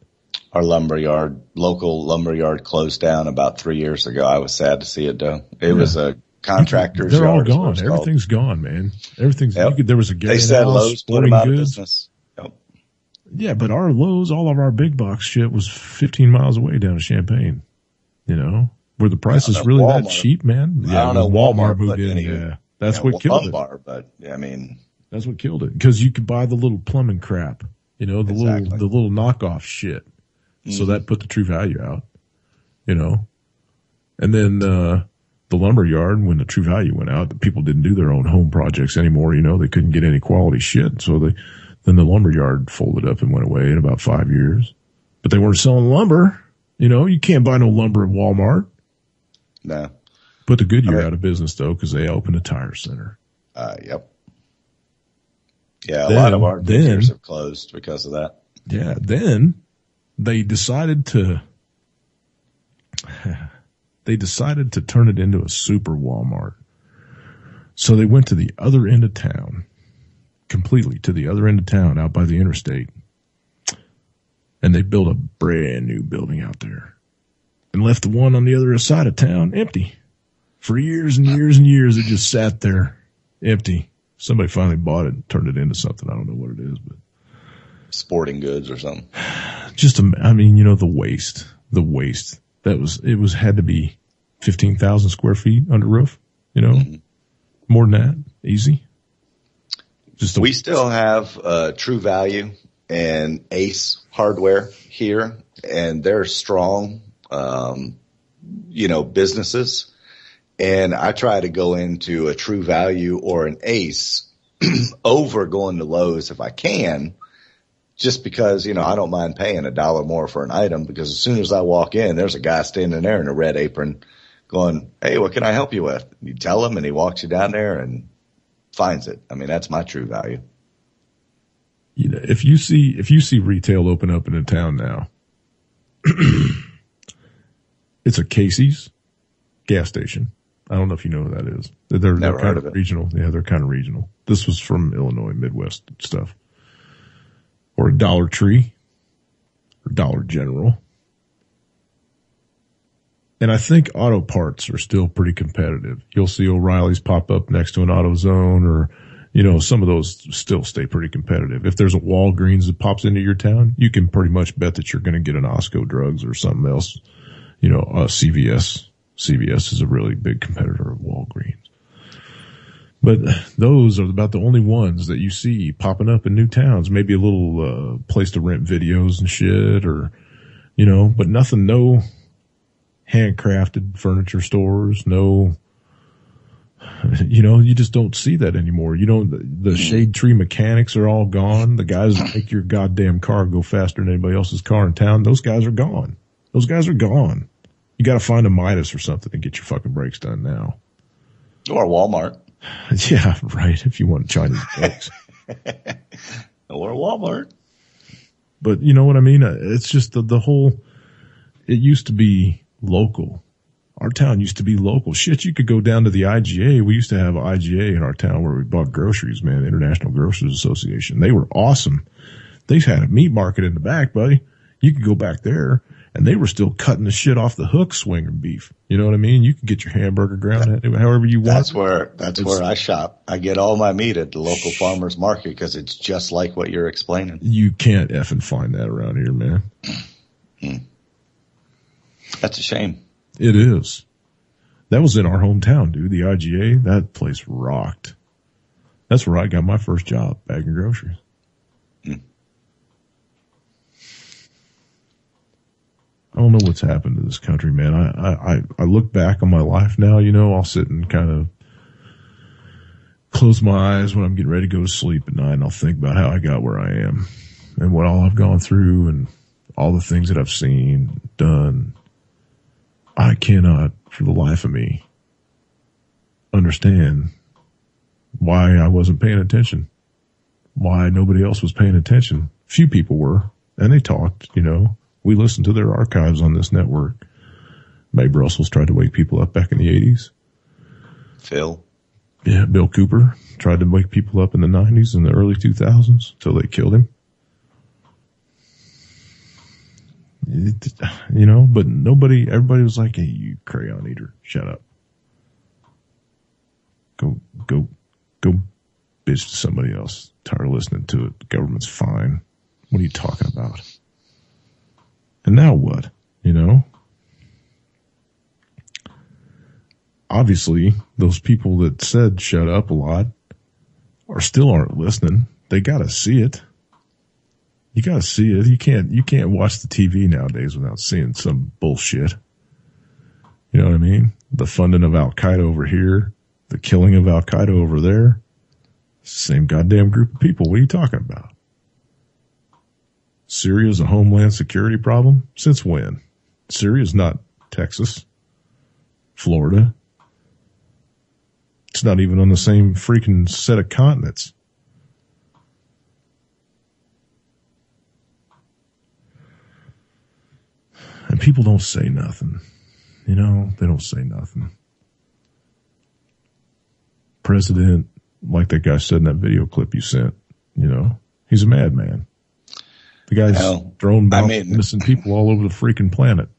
Our local lumber yard closed down about 3 years ago. I was sad to see it though. It was a contractor's They're yard. They're all gone. Everything's gone, man. Everything's, there was a They said Lowe's put them out of business. Yep. Yeah, but our Lowe's, all of our big box shit was 15 miles away down in Champaign. You know, were the prices really Walmart. that cheap, man? Yeah, I don't know. Walmart moved in. Yeah, that's what killed it. But I mean, that's what killed it, because you could buy the little plumbing crap, you know, the little knockoff shit. So that put the True Value out, you know, and then the lumber yard, when the True Value went out, the people didn't do their own home projects anymore. You know, they couldn't get any quality shit, so then the lumber yard folded up and went away in about 5 years. But they weren't selling lumber. You know, you can't buy no lumber at Walmart. No. Put the Goodyear out of business, though, because they opened a tire center. Yep. Yeah, a lot of our Goodyears have closed because of that. Yeah, then they decided to turn it into a super Walmart. So they went to the other end of town. Completely to the other end of town, out by the interstate. And they built a brand new building out there and left the one on the other side of town empty for years and years and years. It just sat there empty. Somebody finally bought it and turned it into something. I don't know what it is, but sporting goods or something. I mean, the waste. Had to be 15,000 square feet under roof, more than that, easy. We still have True Value and Ace Hardware here, and they're strong, businesses. And I try to go into a True Value or an Ace over going to Lowe's if I can, just because, I don't mind paying $1 more for an item, because as soon as I walk in, there's a guy standing there in a red apron going, "Hey, what can I help you with?" You tell him and he walks you down there and finds it. I mean, that's my True Value. If you see retail open up in a town now, it's a Casey's gas station. I don't know if you know who that is. They're kind of regional. Yeah, they're kind of regional. This was from Illinois, Midwest stuff. Or a Dollar Tree or Dollar General. And I think auto parts are still pretty competitive. You'll see O'Reilly's pop up next to an AutoZone, or, some of those still stay pretty competitive. If there's a Walgreens that pops into your town, you can pretty much bet that you're going to get an Osco Drugs or something else. CVS. CVS is a really big competitor of Walgreens. But those are about the only ones that you see popping up in new towns. Maybe a little place to rent videos and shit, or, but nothing, no handcrafted furniture stores, no, you just don't see that anymore. The shade tree mechanics are all gone. The guys that make your goddamn car go faster than anybody else's car in town, those guys are gone. You got to find a Midas or something to get your fucking brakes done now. Or Walmart. Yeah, right. If you want Chinese brakes. Or Walmart. But you know what I mean? It's just the whole, it used to be local. Our town used to be local. Shit, you could go down to the IGA. We used to have an IGA in our town where we bought groceries, man, International Grocers Association. They were awesome. They had a meat market in the back, buddy. You could go back there. And they were still cutting the shit off the hook swinging beef. You know what I mean? You can get your hamburger ground however you want. That's where I shop. I get all my meat at the local farmer's market because it's just like what you're explaining. You can't effing find that around here, man. That's a shame. It is. That was in our hometown, dude. The IGA, that place rocked. That's where I got my first job, bagging groceries. I don't know what's happened to this country, man. I look back on my life now, I'll sit and kind of close my eyes when I'm getting ready to go to sleep at night, and I'll think about how I got where I am and what all I've gone through and all the things that I've seen, done. I cannot, for the life of me, understand why I wasn't paying attention, why nobody else was paying attention. Few people were, and they talked, We listened to their archives on this network. Mae Brussels tried to wake people up back in the 80s. Phil. Yeah, Bill Cooper tried to wake people up in the 90s and the early 2000s until they killed him. But everybody was like, "Hey, you crayon eater, shut up. Go bitch to somebody else. Tired of listening to it. The government's fine. What are you talking about?" And now what? Obviously, those people that said shut up a lot aren't listening. They gotta see it. You gotta see it. You can't watch the TV nowadays without seeing some bullshit. You know what I mean? The funding of Al-Qaeda over here, the killing of Al-Qaeda over there. Same goddamn group of people. What are you talking about? Syria's a homeland security problem? Since when? Syria's not Texas, Florida. It's not even on the same freaking set of continents. And people don't say nothing. They don't say nothing. President, like that guy said in that video clip you sent, he's a madman. The guy's throwing bombs, missing people all over the freaking planet.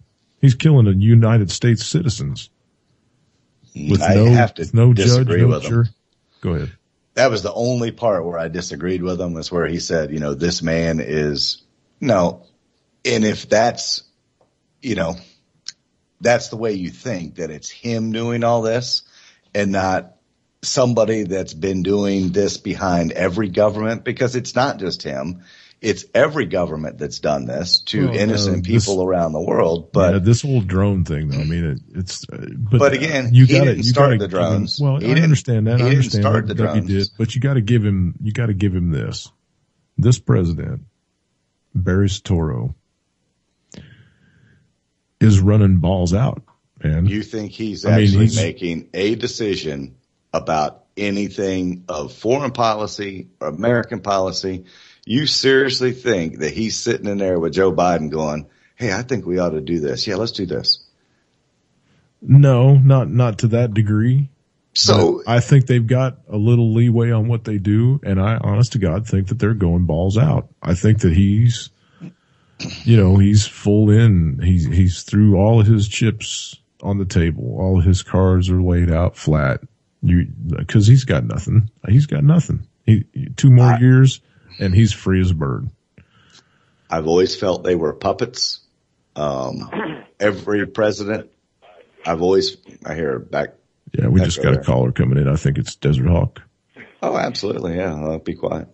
He's killing the United States citizens. With no judge, no jury. Go ahead. That was the only part where I disagreed with him, was where he said, this man is no. And if that's, that's the way you think, that it's him doing all this and not somebody that's been doing this behind every government, because it's not just him. It's every government that's done this to innocent people around the world. But this whole drone thing, though, I mean, but again, he didn't start the drones. I understand that. I understand start the drones. He did, but you got to give him this. This president, Barry Soetoro, is running balls out, man. You think he's making a decision about anything of foreign policy or American policy? You seriously think that he's sitting in there with Joe Biden going, hey, I think we ought to do this. Yeah, let's do this. No, not to that degree. So I think they've got a little leeway on what they do, and I, honest to God, think that they're going balls out. I think that he's full in. He's threw all of his chips on the table. All of his cards are laid out flat. Because he's got nothing. He's got nothing. 2 more years, and he's free as a bird. I've always felt they were puppets. Every president, I hear back. Yeah, we just got a caller coming in. I think it's Desert Hawk. Oh, absolutely. Yeah, be quiet.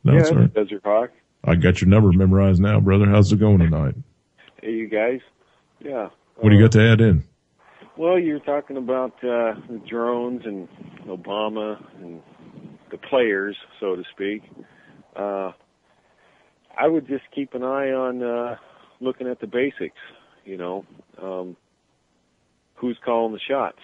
No, sir. Desert Hawk. I got your number memorized now, brother. How's it going tonight? Hey, you guys. Yeah. What do you got to add in? Well, you're talking about the drones and Obama and the players, so to speak. I would just keep an eye on looking at the basics, who's calling the shots.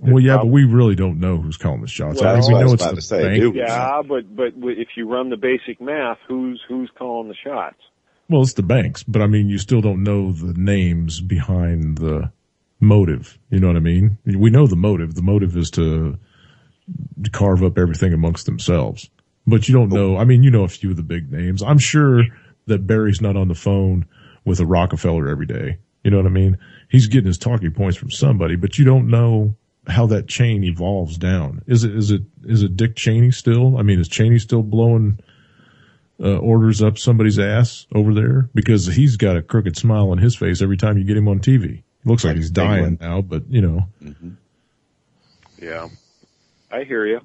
Well, yeah, but we really don't know who's calling the shots. Well, we know it's the bank. Yeah, but if you run the basic math, who's calling the shots? Well, it's the banks, but I mean, you still don't know the names behind the motive. You know what I mean? We know the motive. The motive is to carve up everything amongst themselves. But you don't know. I mean, you know a few of the big names. I'm sure that Barry's not on the phone with a Rockefeller every day. You know what I mean? He's getting his talking points from somebody, but you don't know how that chain evolves down. Is it Dick Cheney still? I mean, is Cheney still blowing orders up somebody's ass over there? Because he's got a crooked smile on his face every time you get him on TV. Looks like he's dying now, but Mm-hmm. Yeah, I hear you.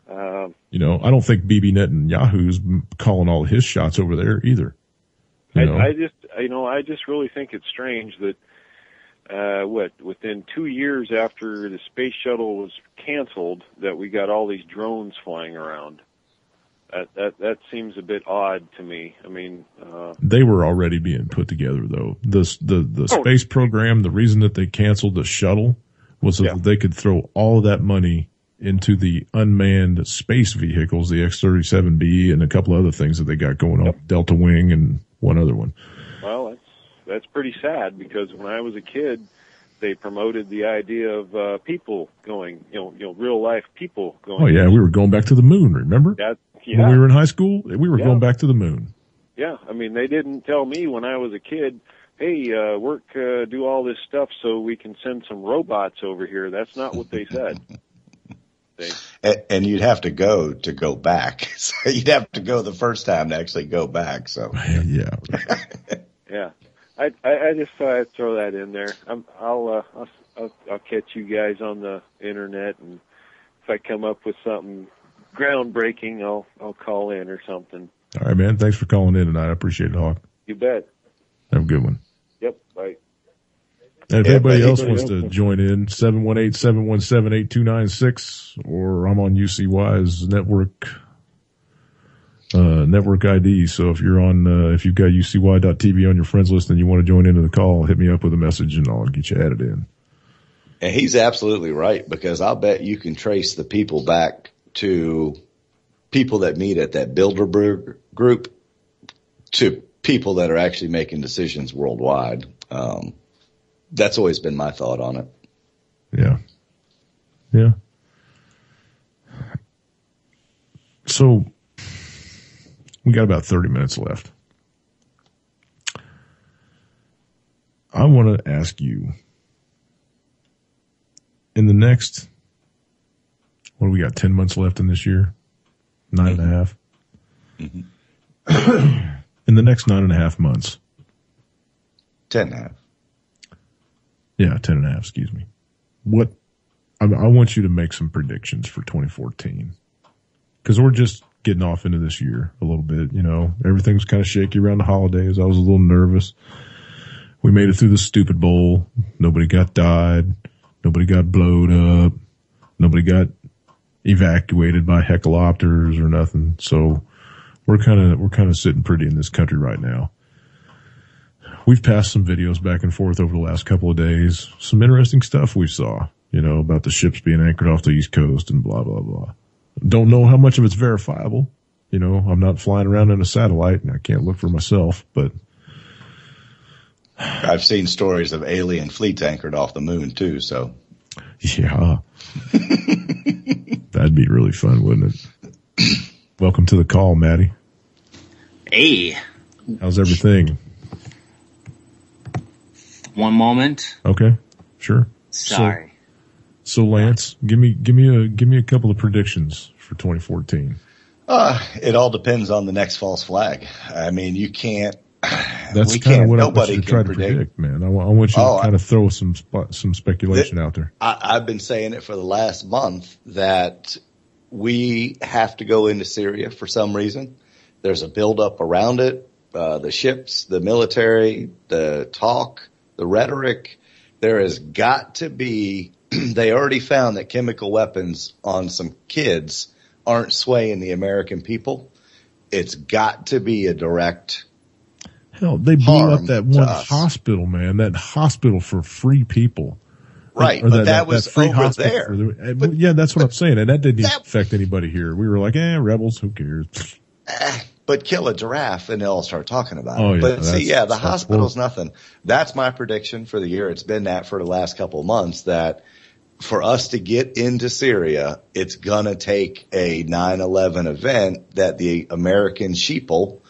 I don't think BB Netanyahu's calling all his shots over there either. I just really think it's strange that within 2 years after the space shuttle was canceled, that we got all these drones flying around. That seems a bit odd to me. I mean, they were already being put together though. The space program, the reason that they canceled the shuttle was so that they could throw all of that money into the unmanned space vehicles, the X-37B and a couple other things that they got going on, Delta Wing and one other one. Well, that's pretty sad, because when I was a kid, they promoted the idea of people going, real life people going. Oh yeah, we were going back to the moon. Remember? When we were in high school, we were going back to the moon. Yeah, I mean, they didn't tell me when I was a kid, hey, do all this stuff so we can send some robots over here. That's not what they said. And you'd have to go back. So you'd have to go the first time to actually go back. So yeah. Yeah. I just thought I'd throw that in there. I'll catch you guys on the internet, and if I come up with something groundbreaking, I'll call in or something. All right, man. Thanks for calling in tonight. I appreciate it, Hawk. You bet. Have a good one. Yep. Bye. And if anybody else wants to join in, 718-717-8296, or I'm on UCY's network ID. So if you're on, if you've got UCY.TV on your friends list and you want to join into the call, hit me up with a message and I'll get you added in. And he's absolutely right, because I'll bet you can trace the people back to people that meet at that Bilderberg group to people that are actually making decisions worldwide. That's always been my thought on it. Yeah. Yeah. So we got about 30 minutes left. I want to ask you, in the next, what do we got? 10 months left in this year? 9.5. In the next 9.5 months. 10.5. Yeah, 10.5, excuse me. What, I want you to make some predictions for 2014. Cause we're just getting off into this year a little bit, you know, everything's kind of shaky around the holidays. I was a little nervous. We made it through the stupid bowl. Nobody got died. Nobody got blowed up. Nobody got evacuated by helicopters or nothing. So we're kind of sitting pretty in this country right now. We've passed some videos back and forth over the last couple of days. Some interesting stuff we saw, you know, about the ships being anchored off the East Coast and blah, blah, blah. Don't know how much of it's verifiable. You know, I'm not flying around in a satellite and I can't look for myself, but I've seen stories of alien fleets anchored off the moon too, so. Yeah. That'd be really fun, wouldn't it? Welcome to the call, Maddie. Hey. How's everything? One moment. Okay. Sure. Sorry. So Lance, give me a couple of predictions for 2014. It all depends on the next false flag. I mean, you can't. That's kind of what I want you to try to predict, man. I want you to kind of throw some speculation out there. I've been saying it for the last month that we have to go into Syria for some reason. There's a buildup around it. The ships, the military, the talk, the rhetoric. There has got to be. They already found that chemical weapons on some kids aren't swaying the American people. It's got to be a direct. Hell, they blew up that one hospital, man. That hospital for free people. Right, but that was free over there. But, yeah, that's what I'm saying. And that didn't affect anybody here. We were like, rebels, who cares? But kill a giraffe and they'll start talking about it. Oh, yeah, but see, the hospital's nothing. That's my prediction for the year. It's been that for the last couple of months, that for us to get into Syria, it's gonna take a 9/11 event that the American sheeple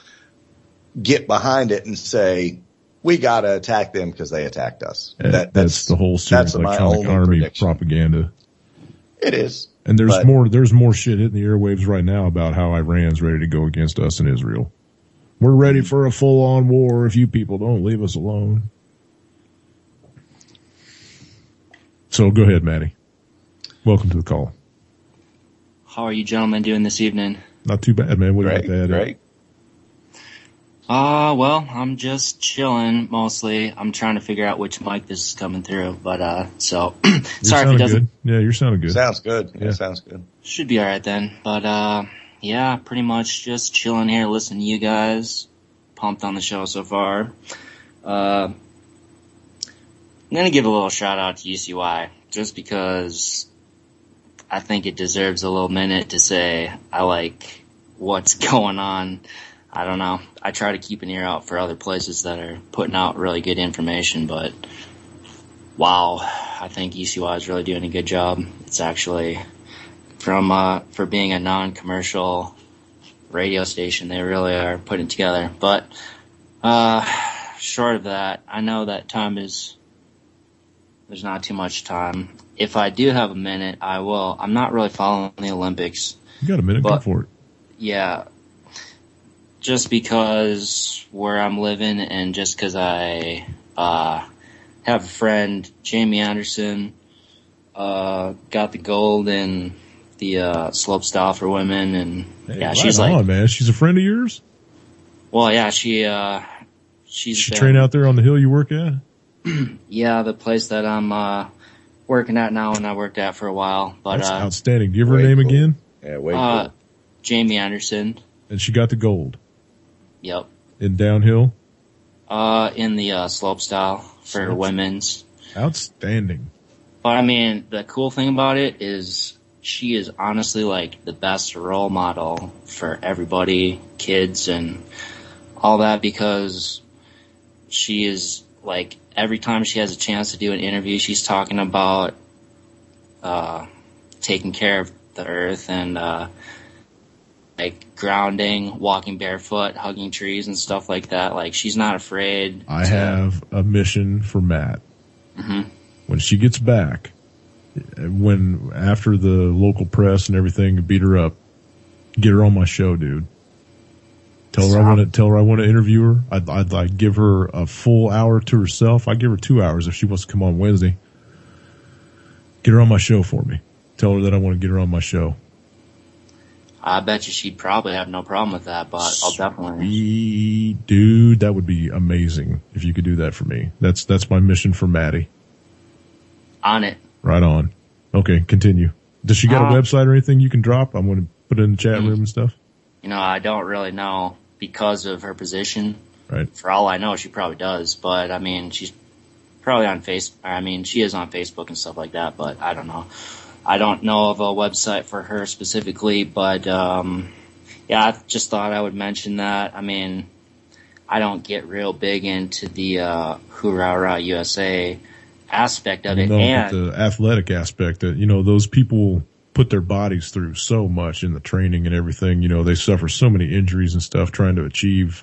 get behind it and say, we gotta attack them because they attacked us. That's the whole Syrian Electronic Army propaganda. It is. And there's more shit hitting the airwaves right now about how Iran's ready to go against us in Israel. We're ready for a full-on war if you people don't leave us alone. So go ahead, Maddie. Welcome to the call. How are you gentlemen doing this evening? Not too bad, man. What about that? Great. Well, I'm just chilling mostly. I'm trying to figure out which mic this is coming through, but so sorry if it doesn't. Good. Yeah, you're sounding good. Sounds good. Yeah, sounds good. Should be all right then. But yeah, pretty much just chilling here, listening to you guys. Pumped on the show so far. I'm gonna give a little shout out to UCY just because I think it deserves a little minute to say I like what's going on. I don't know. I try to keep an ear out for other places that are putting out really good information, but wow, I think UCY is really doing a good job. It's actually for being a non-commercial radio station, they really are putting it together. But short of that, I know that there's not too much time. If I do have a minute, I will. I'm not really following the Olympics. You got a minute, go for it. Yeah. Just because where I'm living and just because I have a friend, Jamie Anderson, got the gold in the slopestyle for women, and she's like, man, she's a friend of yours. Well, yeah, she train out there on the hill you work at. Yeah, the place that I'm working at now, and I worked at for a while. But that's outstanding. Do you have her name again? Yeah, Jamie Anderson. And she got the gold. Yep. In downhill? In the slopestyle for women's. Outstanding. But I mean, the cool thing about it is she is honestly like the best role model for everybody, kids and all that, because she is like, every time she has a chance to do an interview, she's talking about taking care of the earth and like grounding, walking barefoot, hugging trees and stuff like that. Like, she's not afraid. I have a mission for Matt. Mm-hmm. When she gets back, when after the local press and everything beat her up, get her on my show, dude. Tell her I want to interview her. I'd like give her a full hour to herself. I'd give her 2 hours if she wants to come on Wednesday. Get her on my show for me. Tell her that I want to get her on my show. I bet you she'd probably have no problem with that, but I'll definitely. Sweet, dude, that would be amazing if you could do that for me. That's my mission for Maddie. On it. Right on. Okay, continue. Does she got a website or anything you can drop? I'm going to put it in the chat room and stuff. You know, I don't really know because of her position. Right. For all I know, she probably does, but I mean, she's probably on she is on Facebook and stuff like that, but I don't know. I don't know of a website for her specifically, but, yeah, I just thought I would mention that. I mean, I don't get real big into the, Hoorah USA aspect of it. No, and but the athletic aspect that, those people put their bodies through so much in the training and everything. They suffer so many injuries and stuff trying to achieve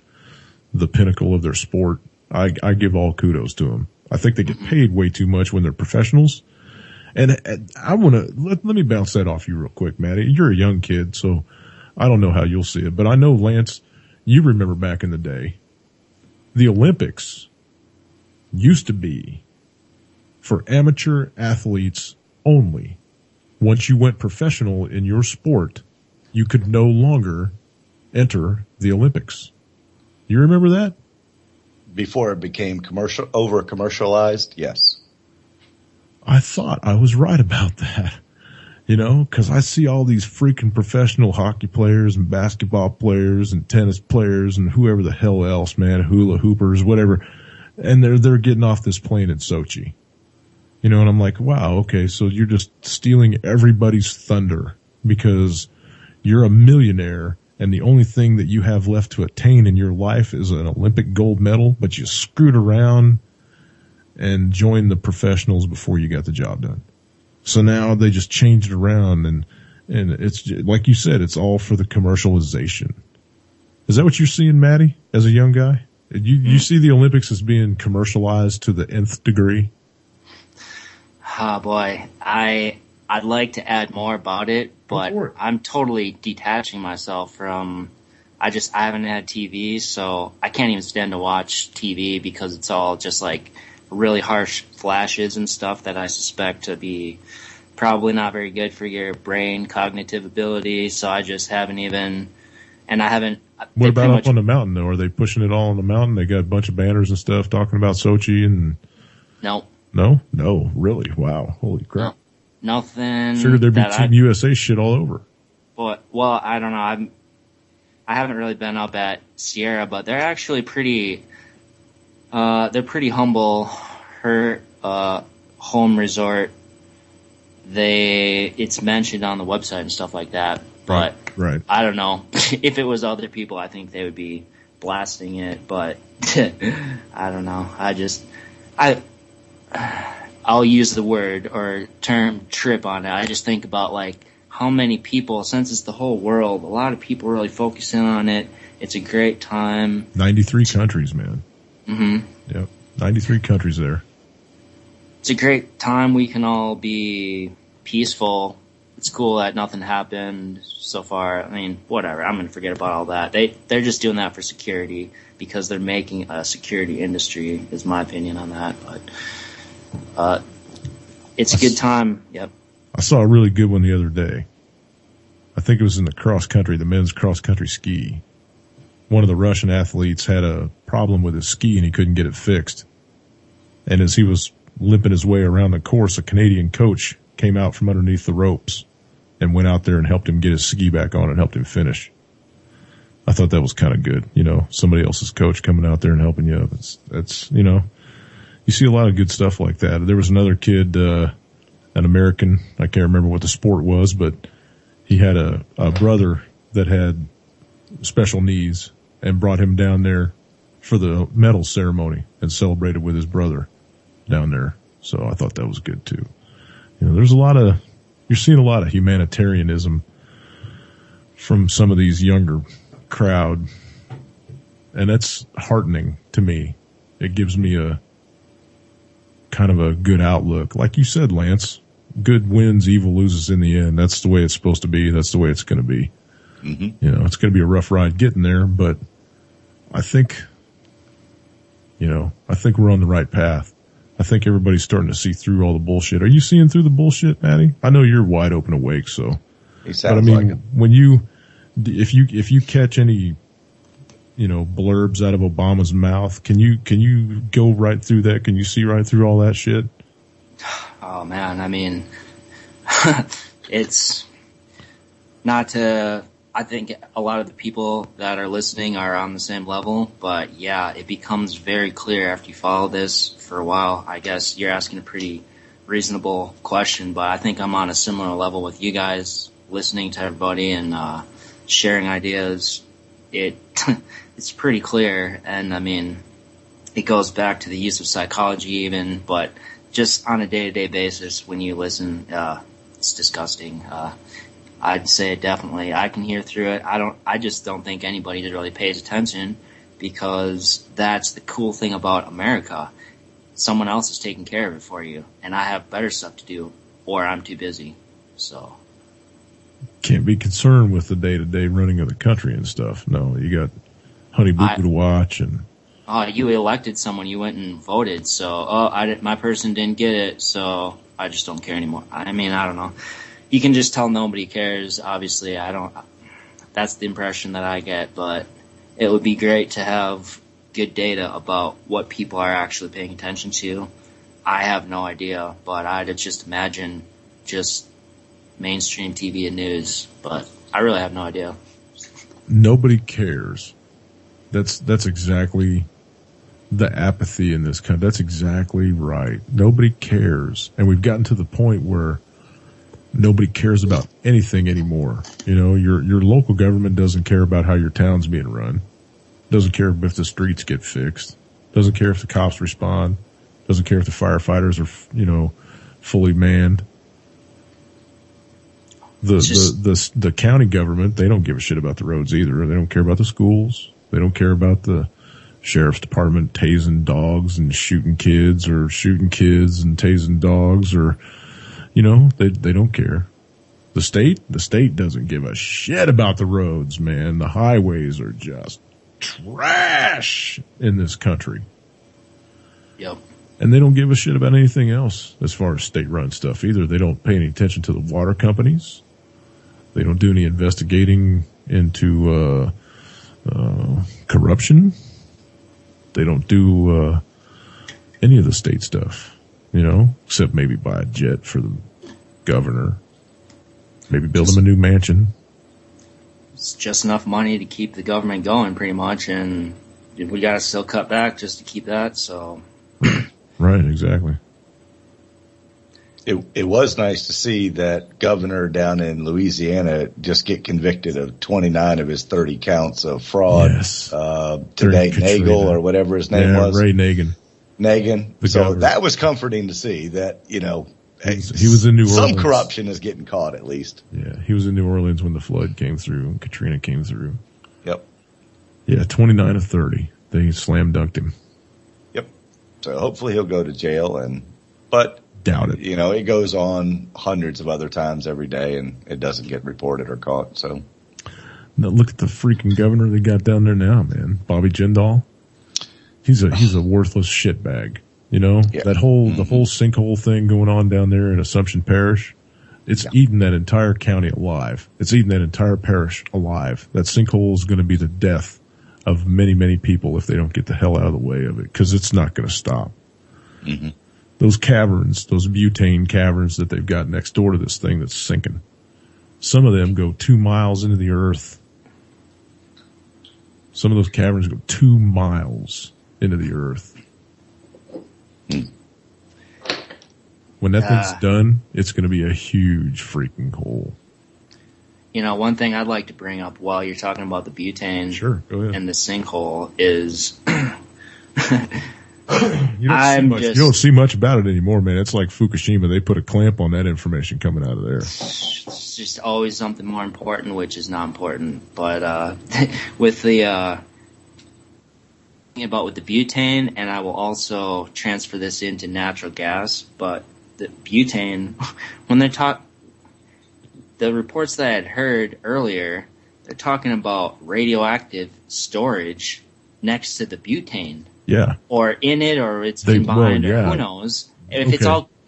the pinnacle of their sport. I give all kudos to them. I think they get paid way too much when they're professionals. And I want to, let me bounce that off you real quick, Matty. You're a young kid, so I don't know how you'll see it, but I know, Lance, you remember back in the day, the Olympics used to be for amateur athletes only. Once you went professional in your sport, you could no longer enter the Olympics. You remember that? Before it became over commercialized, yes. I thought I was right about that, because I see all these freaking professional hockey players and basketball players and tennis players and whoever the hell else, man, hula hoopers, whatever, and they're getting off this plane in Sochi, and I'm like, wow, okay, so you're just stealing everybody's thunder because you're a millionaire and the only thing that you have left to attain in your life is an Olympic gold medal, but you screwed around and joined the professionals before you got the job done. So now they just changed it around and it's like you said, it's all for the commercialization. Is that what you're seeing, Maddie, as a young guy? You see the Olympics as being commercialized to the nth degree? Oh boy, I'd like to add more about it, but I'm totally detaching myself from, I haven't had TV, so I can't even stand to watch TV because it's all just like really harsh flashes and stuff that I suspect to be probably not very good for your brain cognitive ability. So I just haven't even, and I haven't. What about up on the mountain though? Are they pushing it all on the mountain? They got a bunch of banners and stuff talking about Sochi and. No. No, really? Wow. Holy crap. No, nothing. Figured there'd be Team USA shit all over. But, well, I don't know. I haven't really been up at Sierra, but they're actually pretty, they're pretty humble. Her, home resort, it's mentioned on the website and stuff like that, but right. I don't know. If it was other people, I think they would be blasting it, but I don't know. I'll use the word or term trip on it. I just think about like how many people, since it's the whole world, a lot of people really focus in on it. It's a great time. 93 countries, man. Mm-hmm. Yep. 93 countries there. It's a great time. We can all be peaceful. It's cool that nothing happened so far. I mean, whatever. I'm going to forget about all that. They're just doing that for security because they're making a security industry, is my opinion on that. But it's a good time. Yep. I saw a really good one the other day. I think it was in the cross country, the men's cross country ski. One of the Russian athletes had a problem with his ski and he couldn't get it fixed. And as he was limping his way around the course, a Canadian coach came out from underneath the ropes and went out there and helped him get his ski back on and helped him finish. I thought that was kind of good. Somebody else's coach coming out there and helping you. That's you see a lot of good stuff like that. There was another kid, an American, I can't remember what the sport was, but he had a brother that had special needs and brought him down there for the medal ceremony and celebrated with his brother down there. So I thought that was good too. There's you're seeing a lot of humanitarianism from some of these younger crowd, and that's heartening to me. It gives me a kind of a good outlook. Like you said, Lance, good wins, evil loses in the end. That's the way it's supposed to be. That's the way it's going to be. Mm-hmm. You know, it's going to be a rough ride getting there, but I think we're on the right path. I think everybody's starting to see through all the bullshit. Are you seeing through the bullshit, Maddie? I know you're wide open awake, so. But I mean, like if you catch any, blurbs out of Obama's mouth, can you go right through that? Can you see right through all that shit? Oh man, I mean, it's not to. I think a lot of the people that are listening are on the same level, but yeah, it becomes very clear after you follow this for a while. I guess you're asking a pretty reasonable question, but I think I'm on a similar level with you guys, listening to everybody and sharing ideas. It's pretty clear, and I mean, it goes back to the use of psychology even, but just on a day-to-day basis when you listen, it's disgusting. I'd say definitely. I can hear through it. I just don't think anybody really pays attention, because that's the cool thing about America. Someone else is taking care of it for you, and I have better stuff to do, or I'm too busy. So. Can't be concerned with the day-to-day running of the country and stuff. No, you got Honey Boo Boo to watch and. Oh, you elected someone, you went and voted, so, my person didn't get it, so I just don't care anymore. I mean, I don't know. You can just tell nobody cares, obviously. That's the impression that I get, but it would be great to have good data about what people are actually paying attention to. I have no idea, but I'd just imagine just mainstream TV and news, but I really have no idea. Nobody cares. That's exactly the apathy in this country. That's exactly right. Nobody cares. And we've gotten to the point where nobody cares about anything anymore. Your local government doesn't care about how your town's being run. Doesn't care if the streets get fixed. Doesn't care if the cops respond. Doesn't care if the firefighters are, fully manned. The county government, they don't give a shit about the roads either. They don't care about the schools. They don't care about the sheriff's department tasing dogs and shooting kids, or shooting kids and tasing dogs, or, they don't care. The state doesn't give a shit about the roads, man. The highways are just trash in this country. Yep. And they don't give a shit about anything else as far as state-run stuff either. They don't pay any attention to the water companies. They don't do any investigating into corruption. They don't do any of the state stuff, except maybe buy a jet for the governor. Maybe build him a new mansion. It's just enough money to keep the government going, pretty much, and we got to still cut back just to keep that, so. Right, exactly. It was nice to see that governor down in Louisiana just get convicted of 29 of his 30 counts of fraud. Yes. Today, Nagel, or whatever his name was. Ray Nagin. So governor. That was comforting to see that, he was in New Orleans. Some corruption is getting caught, at least. Yeah, he was in New Orleans when the flood came through and Katrina came through. Yep. Yeah, 29 of 30. They slam dunked him. Yep. So hopefully he'll go to jail, but doubt it. It goes on hundreds of other times every day, and it doesn't get reported or caught. So. Now look at the freaking governor they got down there now, man. Bobby Jindal. He's a worthless shitbag. Yeah. The whole sinkhole thing going on down there in Assumption Parish, it's eating that entire county alive. It's eating that entire parish alive. That sinkhole is going to be the death of many, many people if they don't get the hell out of the way of it, because it's not going to stop. Mm-hmm. Those caverns, those butane caverns that they've got next door to this thing that's sinking, some of them go 2 miles into the earth. Some of those caverns go 2 miles into the earth. When that thing's done, it's going to be a huge freaking hole. One thing I'd like to bring up while you're talking about the butane and the sinkhole is you don't see much about it anymore, man. It's like Fukushima. They put a clamp on that information coming out of there. It's just always something more important, which is not important. But with the with the butane, and I will also transfer this into natural gas, but the butane, when they talk, the reports that I had heard earlier, they're talking about radioactive storage next to the butane. Yeah. Or in it, or it's combined, or who knows. If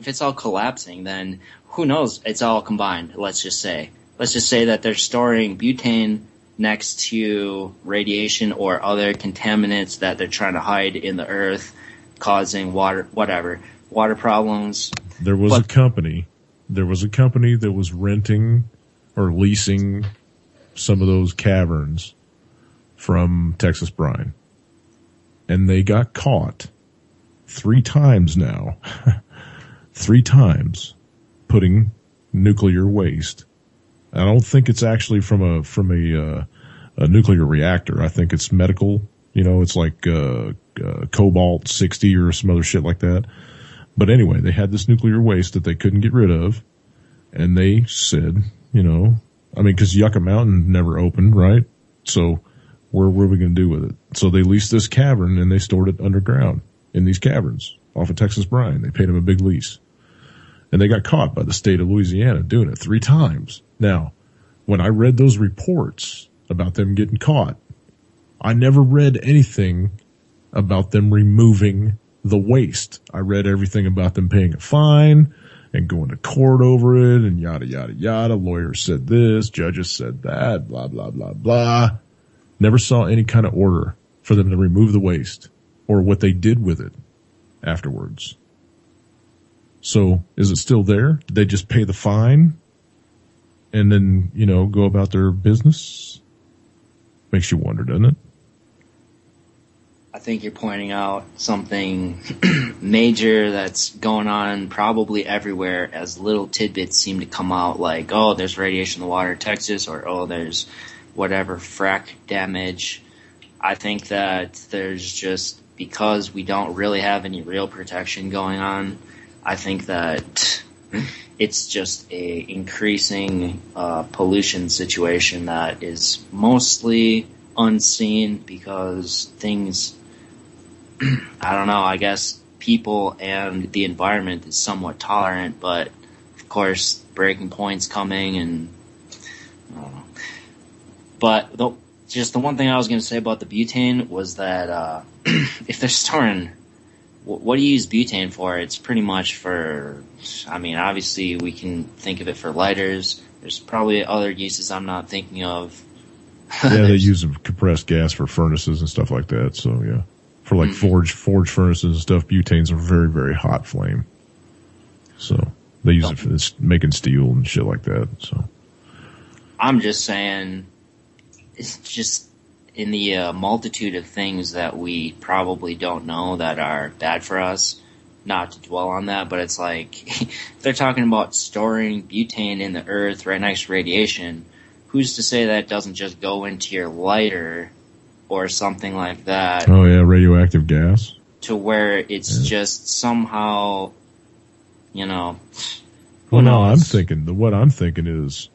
it's all collapsing, then who knows? It's all combined. Let's just say that they're storing butane next to radiation or other contaminants that they're trying to hide in the earth, causing water problems. There was a company that was renting or leasing some of those caverns from Texas Brine. And they got caught 3 times now. 3 times putting nuclear waste. I don't think it's actually from a nuclear reactor. I think it's medical. It's like cobalt 60 or some other shit like that. But anyway, they had this nuclear waste that they couldn't get rid of, and they said, because Yucca Mountain never opened, right? So where were we going to do with it? So they leased this cavern and they stored it underground in these caverns off of Texas Brine. They paid them a big lease. And they got caught by the state of Louisiana doing it 3 times. Now, when I read those reports about them getting caught, I never read anything about them removing the waste. I read everything about them paying a fine and going to court over it and yada, yada, yada. Lawyers said this, judges said that, blah, blah, blah, blah. Never saw any kind of order for them to remove the waste or what they did with it afterwards. So is it still there? Did they just pay the fine and then, go about their business? Makes you wonder, doesn't it? I think you're pointing out something major that's going on probably everywhere, as little tidbits seem to come out like, oh, there's radiation in the water in Texas, or oh, there's whatever frack damage. I think that there's just, because we don't really have any real protection going on, I think that it's just a increasing pollution situation that is mostly unseen because things, I don't know, I guess people and the environment is somewhat tolerant, but of course breaking point's coming, and I don't know. But the one thing I was going to say about the butane was that if they're storing, what do you use butane for? It's pretty much for, obviously we can think of it for lighters. There's probably other uses I'm not thinking of. Yeah, they use compressed gas for furnaces and stuff like that. So yeah, for like forge furnaces and stuff, butane's a very, very hot flame. So they use it for making steel and shit like that. So I'm just saying, it's just in the multitude of things that we probably don't know that are bad for us, not to dwell on that, but it's like, if they're talking about storing butane in the earth right next to radiation, who's to say that doesn't just go into your lighter or something like that? Oh yeah, radioactive gas. To where it's just somehow, who well, knows? no, what I'm thinking is,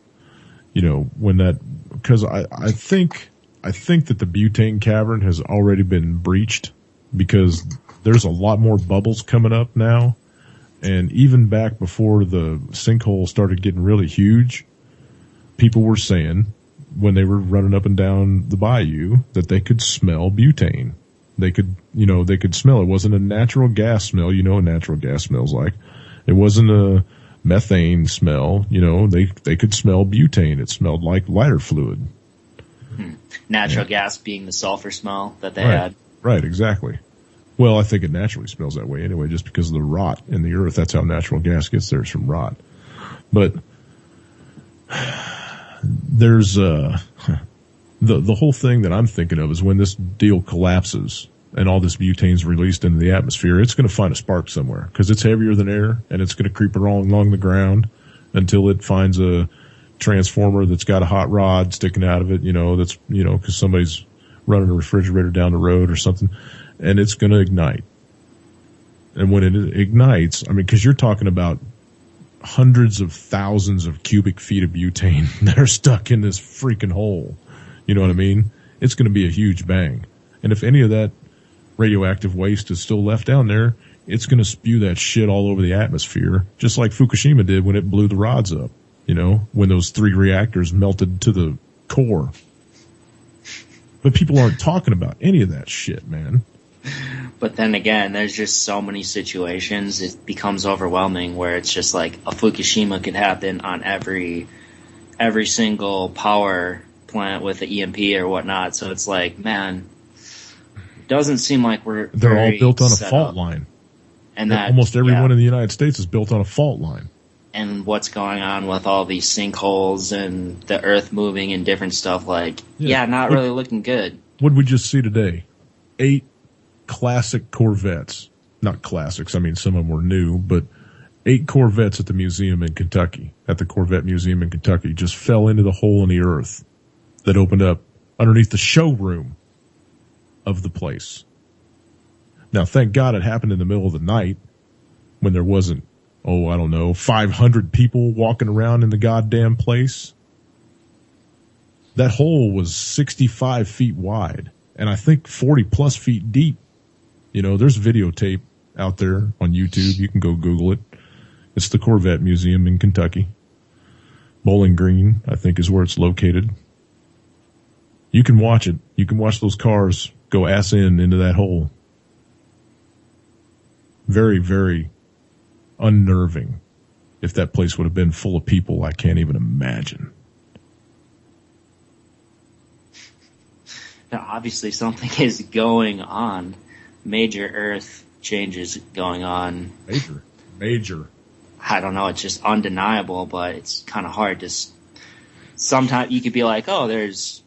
when that, because I think that the butane cavern has already been breached, because there's a lot more bubbles coming up now. And even back before the sinkhole started getting really huge, people were saying when they were running up and down the bayou that they could smell butane. They could smell it. It wasn't a natural gas smell. What natural gas smells like. It wasn't a methane smell. They could smell butane. It smelled like lighter fluid. Natural gas being the sulfur smell that they had. Right, exactly. Well, I think it naturally smells that way anyway, just because of the rot in the earth. That's how natural gas gets there, is from rot. But there's the whole thing that I'm thinking of is when this deal collapses and all this butane's released into the atmosphere, it's going to find a spark somewhere because it's heavier than air, and it's going to creep along the ground until it finds a transformer that's got a hot rod sticking out of it, that's, because somebody's running a refrigerator down the road or something, and it's going to ignite. And when it ignites, because you're talking about hundreds of thousands of cubic feet of butane that are stuck in this freaking hole. You know what I mean? It's going to be a huge bang. And if any of that radioactive waste is still left down there, it's going to spew that shit all over the atmosphere, just like Fukushima did when it blew the rods up, when those 3 reactors melted to the core. But people aren't talking about any of that shit, man. But then again, there's just so many situations, it becomes overwhelming where it's just like a Fukushima could happen on every single power plant with the EMP or whatnot. So it's like, man, it doesn't seem like they're all built on a fault line. And that almost everyone in the United States is built on a fault line. And what's going on with all these sinkholes and the earth moving and different stuff, not really looking good. What did we just see today? 8 classic Corvettes. Not classics, I mean some of them were new, but 8 Corvettes at the museum in Kentucky, at the Corvette Museum in Kentucky, just fell into the hole in the earth that opened up underneath the showroom of the place. Now, thank God it happened in the middle of the night when there wasn't, 500 people walking around in the goddamn place. That hole was 65 feet wide and I think 40 plus feet deep. There's videotape out there on YouTube. You can go Google it. It's the Corvette Museum in Kentucky. Bowling Green, I think, is where it's located. You can watch it. You can watch those cars go ass into that hole. Very, very unnerving. If that place would have been full of people, I can't even imagine. Now, obviously something is going on. Major earth changes going on. Major. I don't know. It's just undeniable, but it's kind of hard to. Sometimes you could be like, "Oh, there's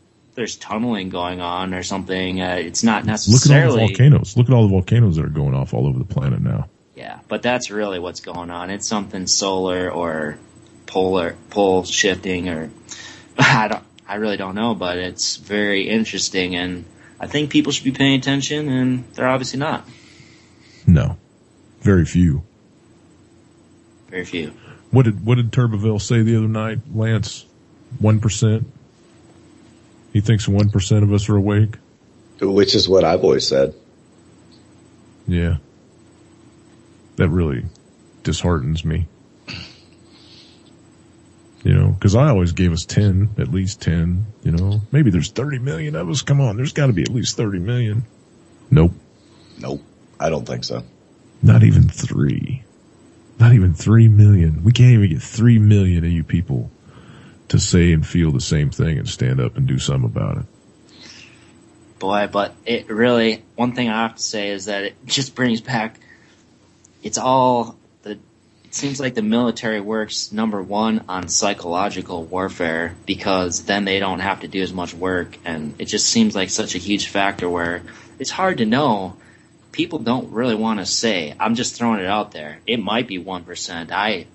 tunneling going on or something." It's not necessarily. Look at all the volcanoes. Look at all the volcanoes that are going off all over the planet now. Yeah, but that's really what's going on. It's something solar or pole shifting, or I really don't know, but it's very interesting, and I think people should be paying attention, and they're obviously not. No, very few. Very few. What did Turbeville say the other night, Lance? 1%? He thinks 1% of us are awake? Which is what I've always said. Yeah. That really disheartens me. Because I always gave us 10, at least 10, Maybe there's 30 million of us. Come on, there's got to be at least 30 million. Nope. I don't think so. Not even 3. Not even 3 million. We can't even get 3 million of you people to say and feel the same thing and stand up and do something about it. Boy, but it really, one thing I have to say is that it just brings back, it seems like the military works, number one, on psychological warfare, because then they don't have to do as much work, and it just seems like such a huge factor where it's hard to know. People don't really want to say. I'm just throwing it out there. It might be 1%. I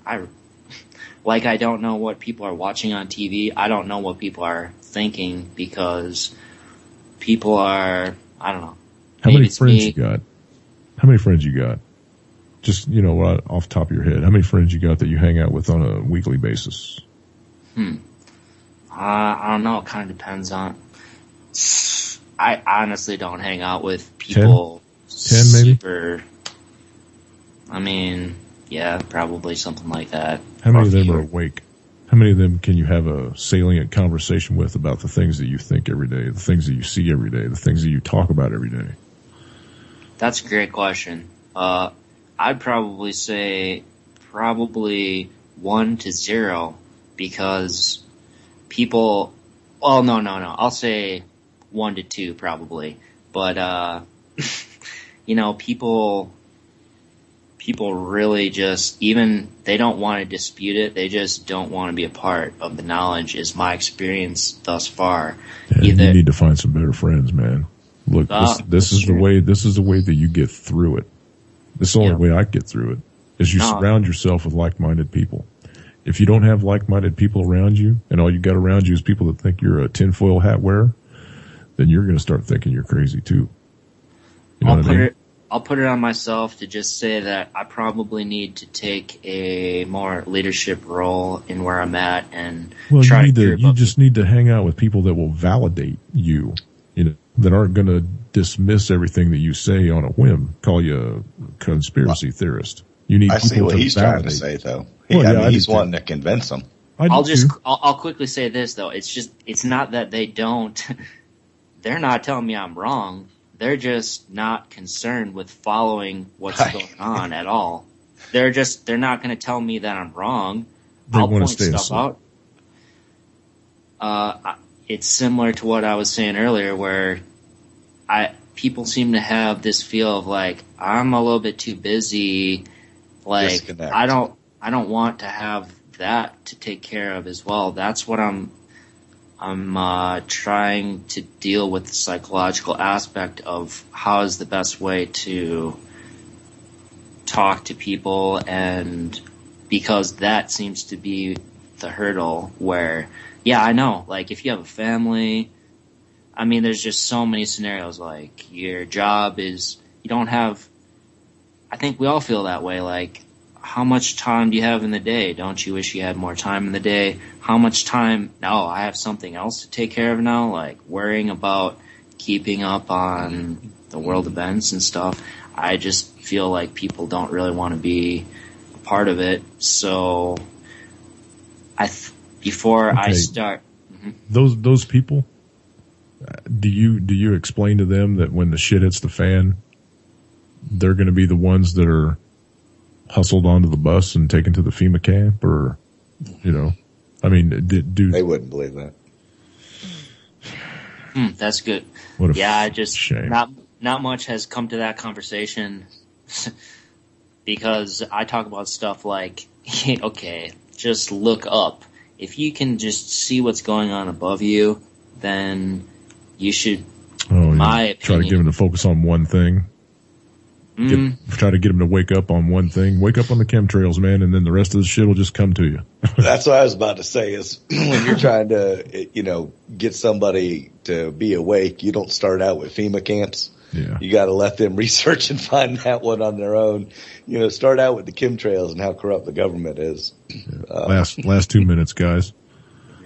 don't know what people are watching on TV. I don't know what people are thinking, because people are, I don't know. How many friends you got? How many friends you got? Just, off the top of your head, how many friends you got that you hang out with on a weekly basis? I don't know. It kind of depends on. I honestly don't hang out with people. 10 maybe? Super, I mean, yeah, probably something like that. How many of them are awake? How many of them can you have a salient conversation with about the things that you think every day, the things that you see every day, the things that you talk about every day? That's a great question. I'd probably say 1 to 0, because people, well, no. I'll say 1 to 2 probably. But, people really just, even, they don't want to dispute it. They just don't want to be a part of the knowledge, is my experience thus far. Yeah, you need to find some better friends, man. Look, this is the way that you get through it. This is the only way I get through it, is you surround yourself with like-minded people. If you don't have like-minded people around you, and all you got around you is people that think you're a tinfoil hat wearer, then you're going to start thinking you're crazy too. You know what I mean? I'll put it on myself to just say that I probably need to take a more leadership role in where I'm at, and you just need to hang out with people that will validate you, that aren't going to dismiss everything that you say on a whim, call you a conspiracy theorist. You need I see people what to he's validate. trying to say, though. He's wanting to convince them. I'll quickly say this though. It's not that they don't. They're not telling me I'm wrong. They're just not concerned with following what's going on at all. They're not going to tell me that I'm wrong. I'll point stuff out. It's similar to what I was saying earlier, where people seem to have this feel of like, I'm a little bit too busy. Like, disconnect. I don't want to have that to take care of as well. That's what I'm trying to deal with, the psychological aspect of how is the best way to talk to people, and because that seems to be the hurdle where, yeah, I know, like if you have a family, I mean, there's just so many scenarios, like your job is, you don't have, I think we all feel that way, like how much time do you have in the day? Don't you wish you had more time in the day? How much time? No, I have something else to take care of now, like worrying about keeping up on the world events and stuff. I just feel like people don't really want to be a part of it. So before I start, those people, do you explain to them that when the shit hits the fan, they're going to be the ones that are hustled onto the bus and taken to the FEMA camp, or, you know, I mean, they wouldn't believe that. That's good. Shame. Not much has come to that conversation because I talk about stuff like, okay, just look up. If you can just see what's going on above you, then you should, my opinion, try to get them to focus on one thing. Try to get them to wake up on one thing. Wake up on the chemtrails, man, and then the rest of the shit will just come to you. That's what I was about to say, is when you're trying to, get somebody to be awake, you don't start out with FEMA camps. Yeah. You got to let them research and find that one on their own. Start out with the chemtrails and how corrupt the government is. Yeah. Last 2 minutes, guys.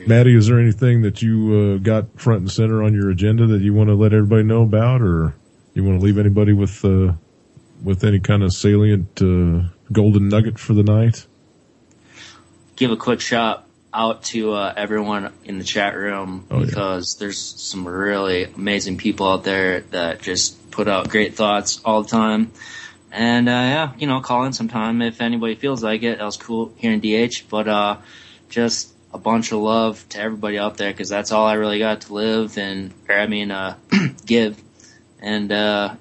Maddie, is there anything that you got front and center on your agenda that you want to let everybody know about, or you want to leave anybody with any kind of salient golden nugget for the night? Give a quick shout out to everyone in the chat room, because there's some really amazing people out there that just put out great thoughts all the time. And call in sometime if anybody feels like it. That was cool here in DH, but just a bunch of love to everybody out there, because that's all I really got to live and give. And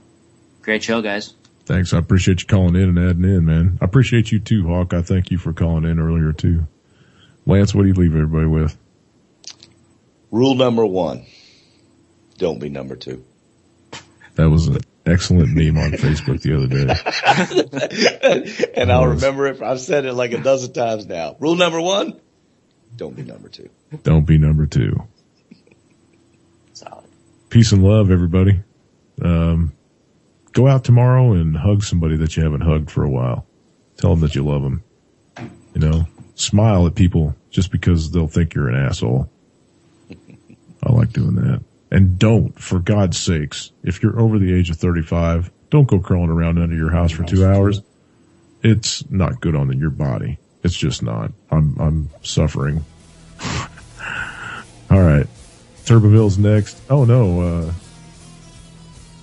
great show, guys. Thanks. I appreciate you calling in and adding in, man. I appreciate you too, Hawk. I thank you for calling in earlier too. Lance, what do you leave everybody with? Rule number 1. Don't be number 2. That was an excellent meme on Facebook the other day. And I'll remember it. I've said it like a dozen times now. Rule number 1. Don't be number 2. Don't be number 2. Solid. Peace and love, everybody. Go out tomorrow and hug somebody that you haven't hugged for a while. Tell them that you love them. Smile at people just because they'll think you're an asshole. I like doing that. And don't, for God's sakes, if you're over the age of 35, don't go crawling around under your house for 2 hours. It's not good on your body. It's just not. I'm suffering. All right. Turboville's next. Oh no,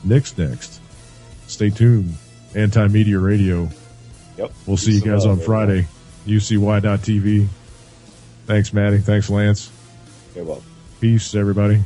Nick's next. Stay tuned. Anti-Media Radio. Yep. We'll see you guys on Friday. UCY.TV. Thanks, Maddie. Thanks, Lance. You're welcome. Peace, everybody.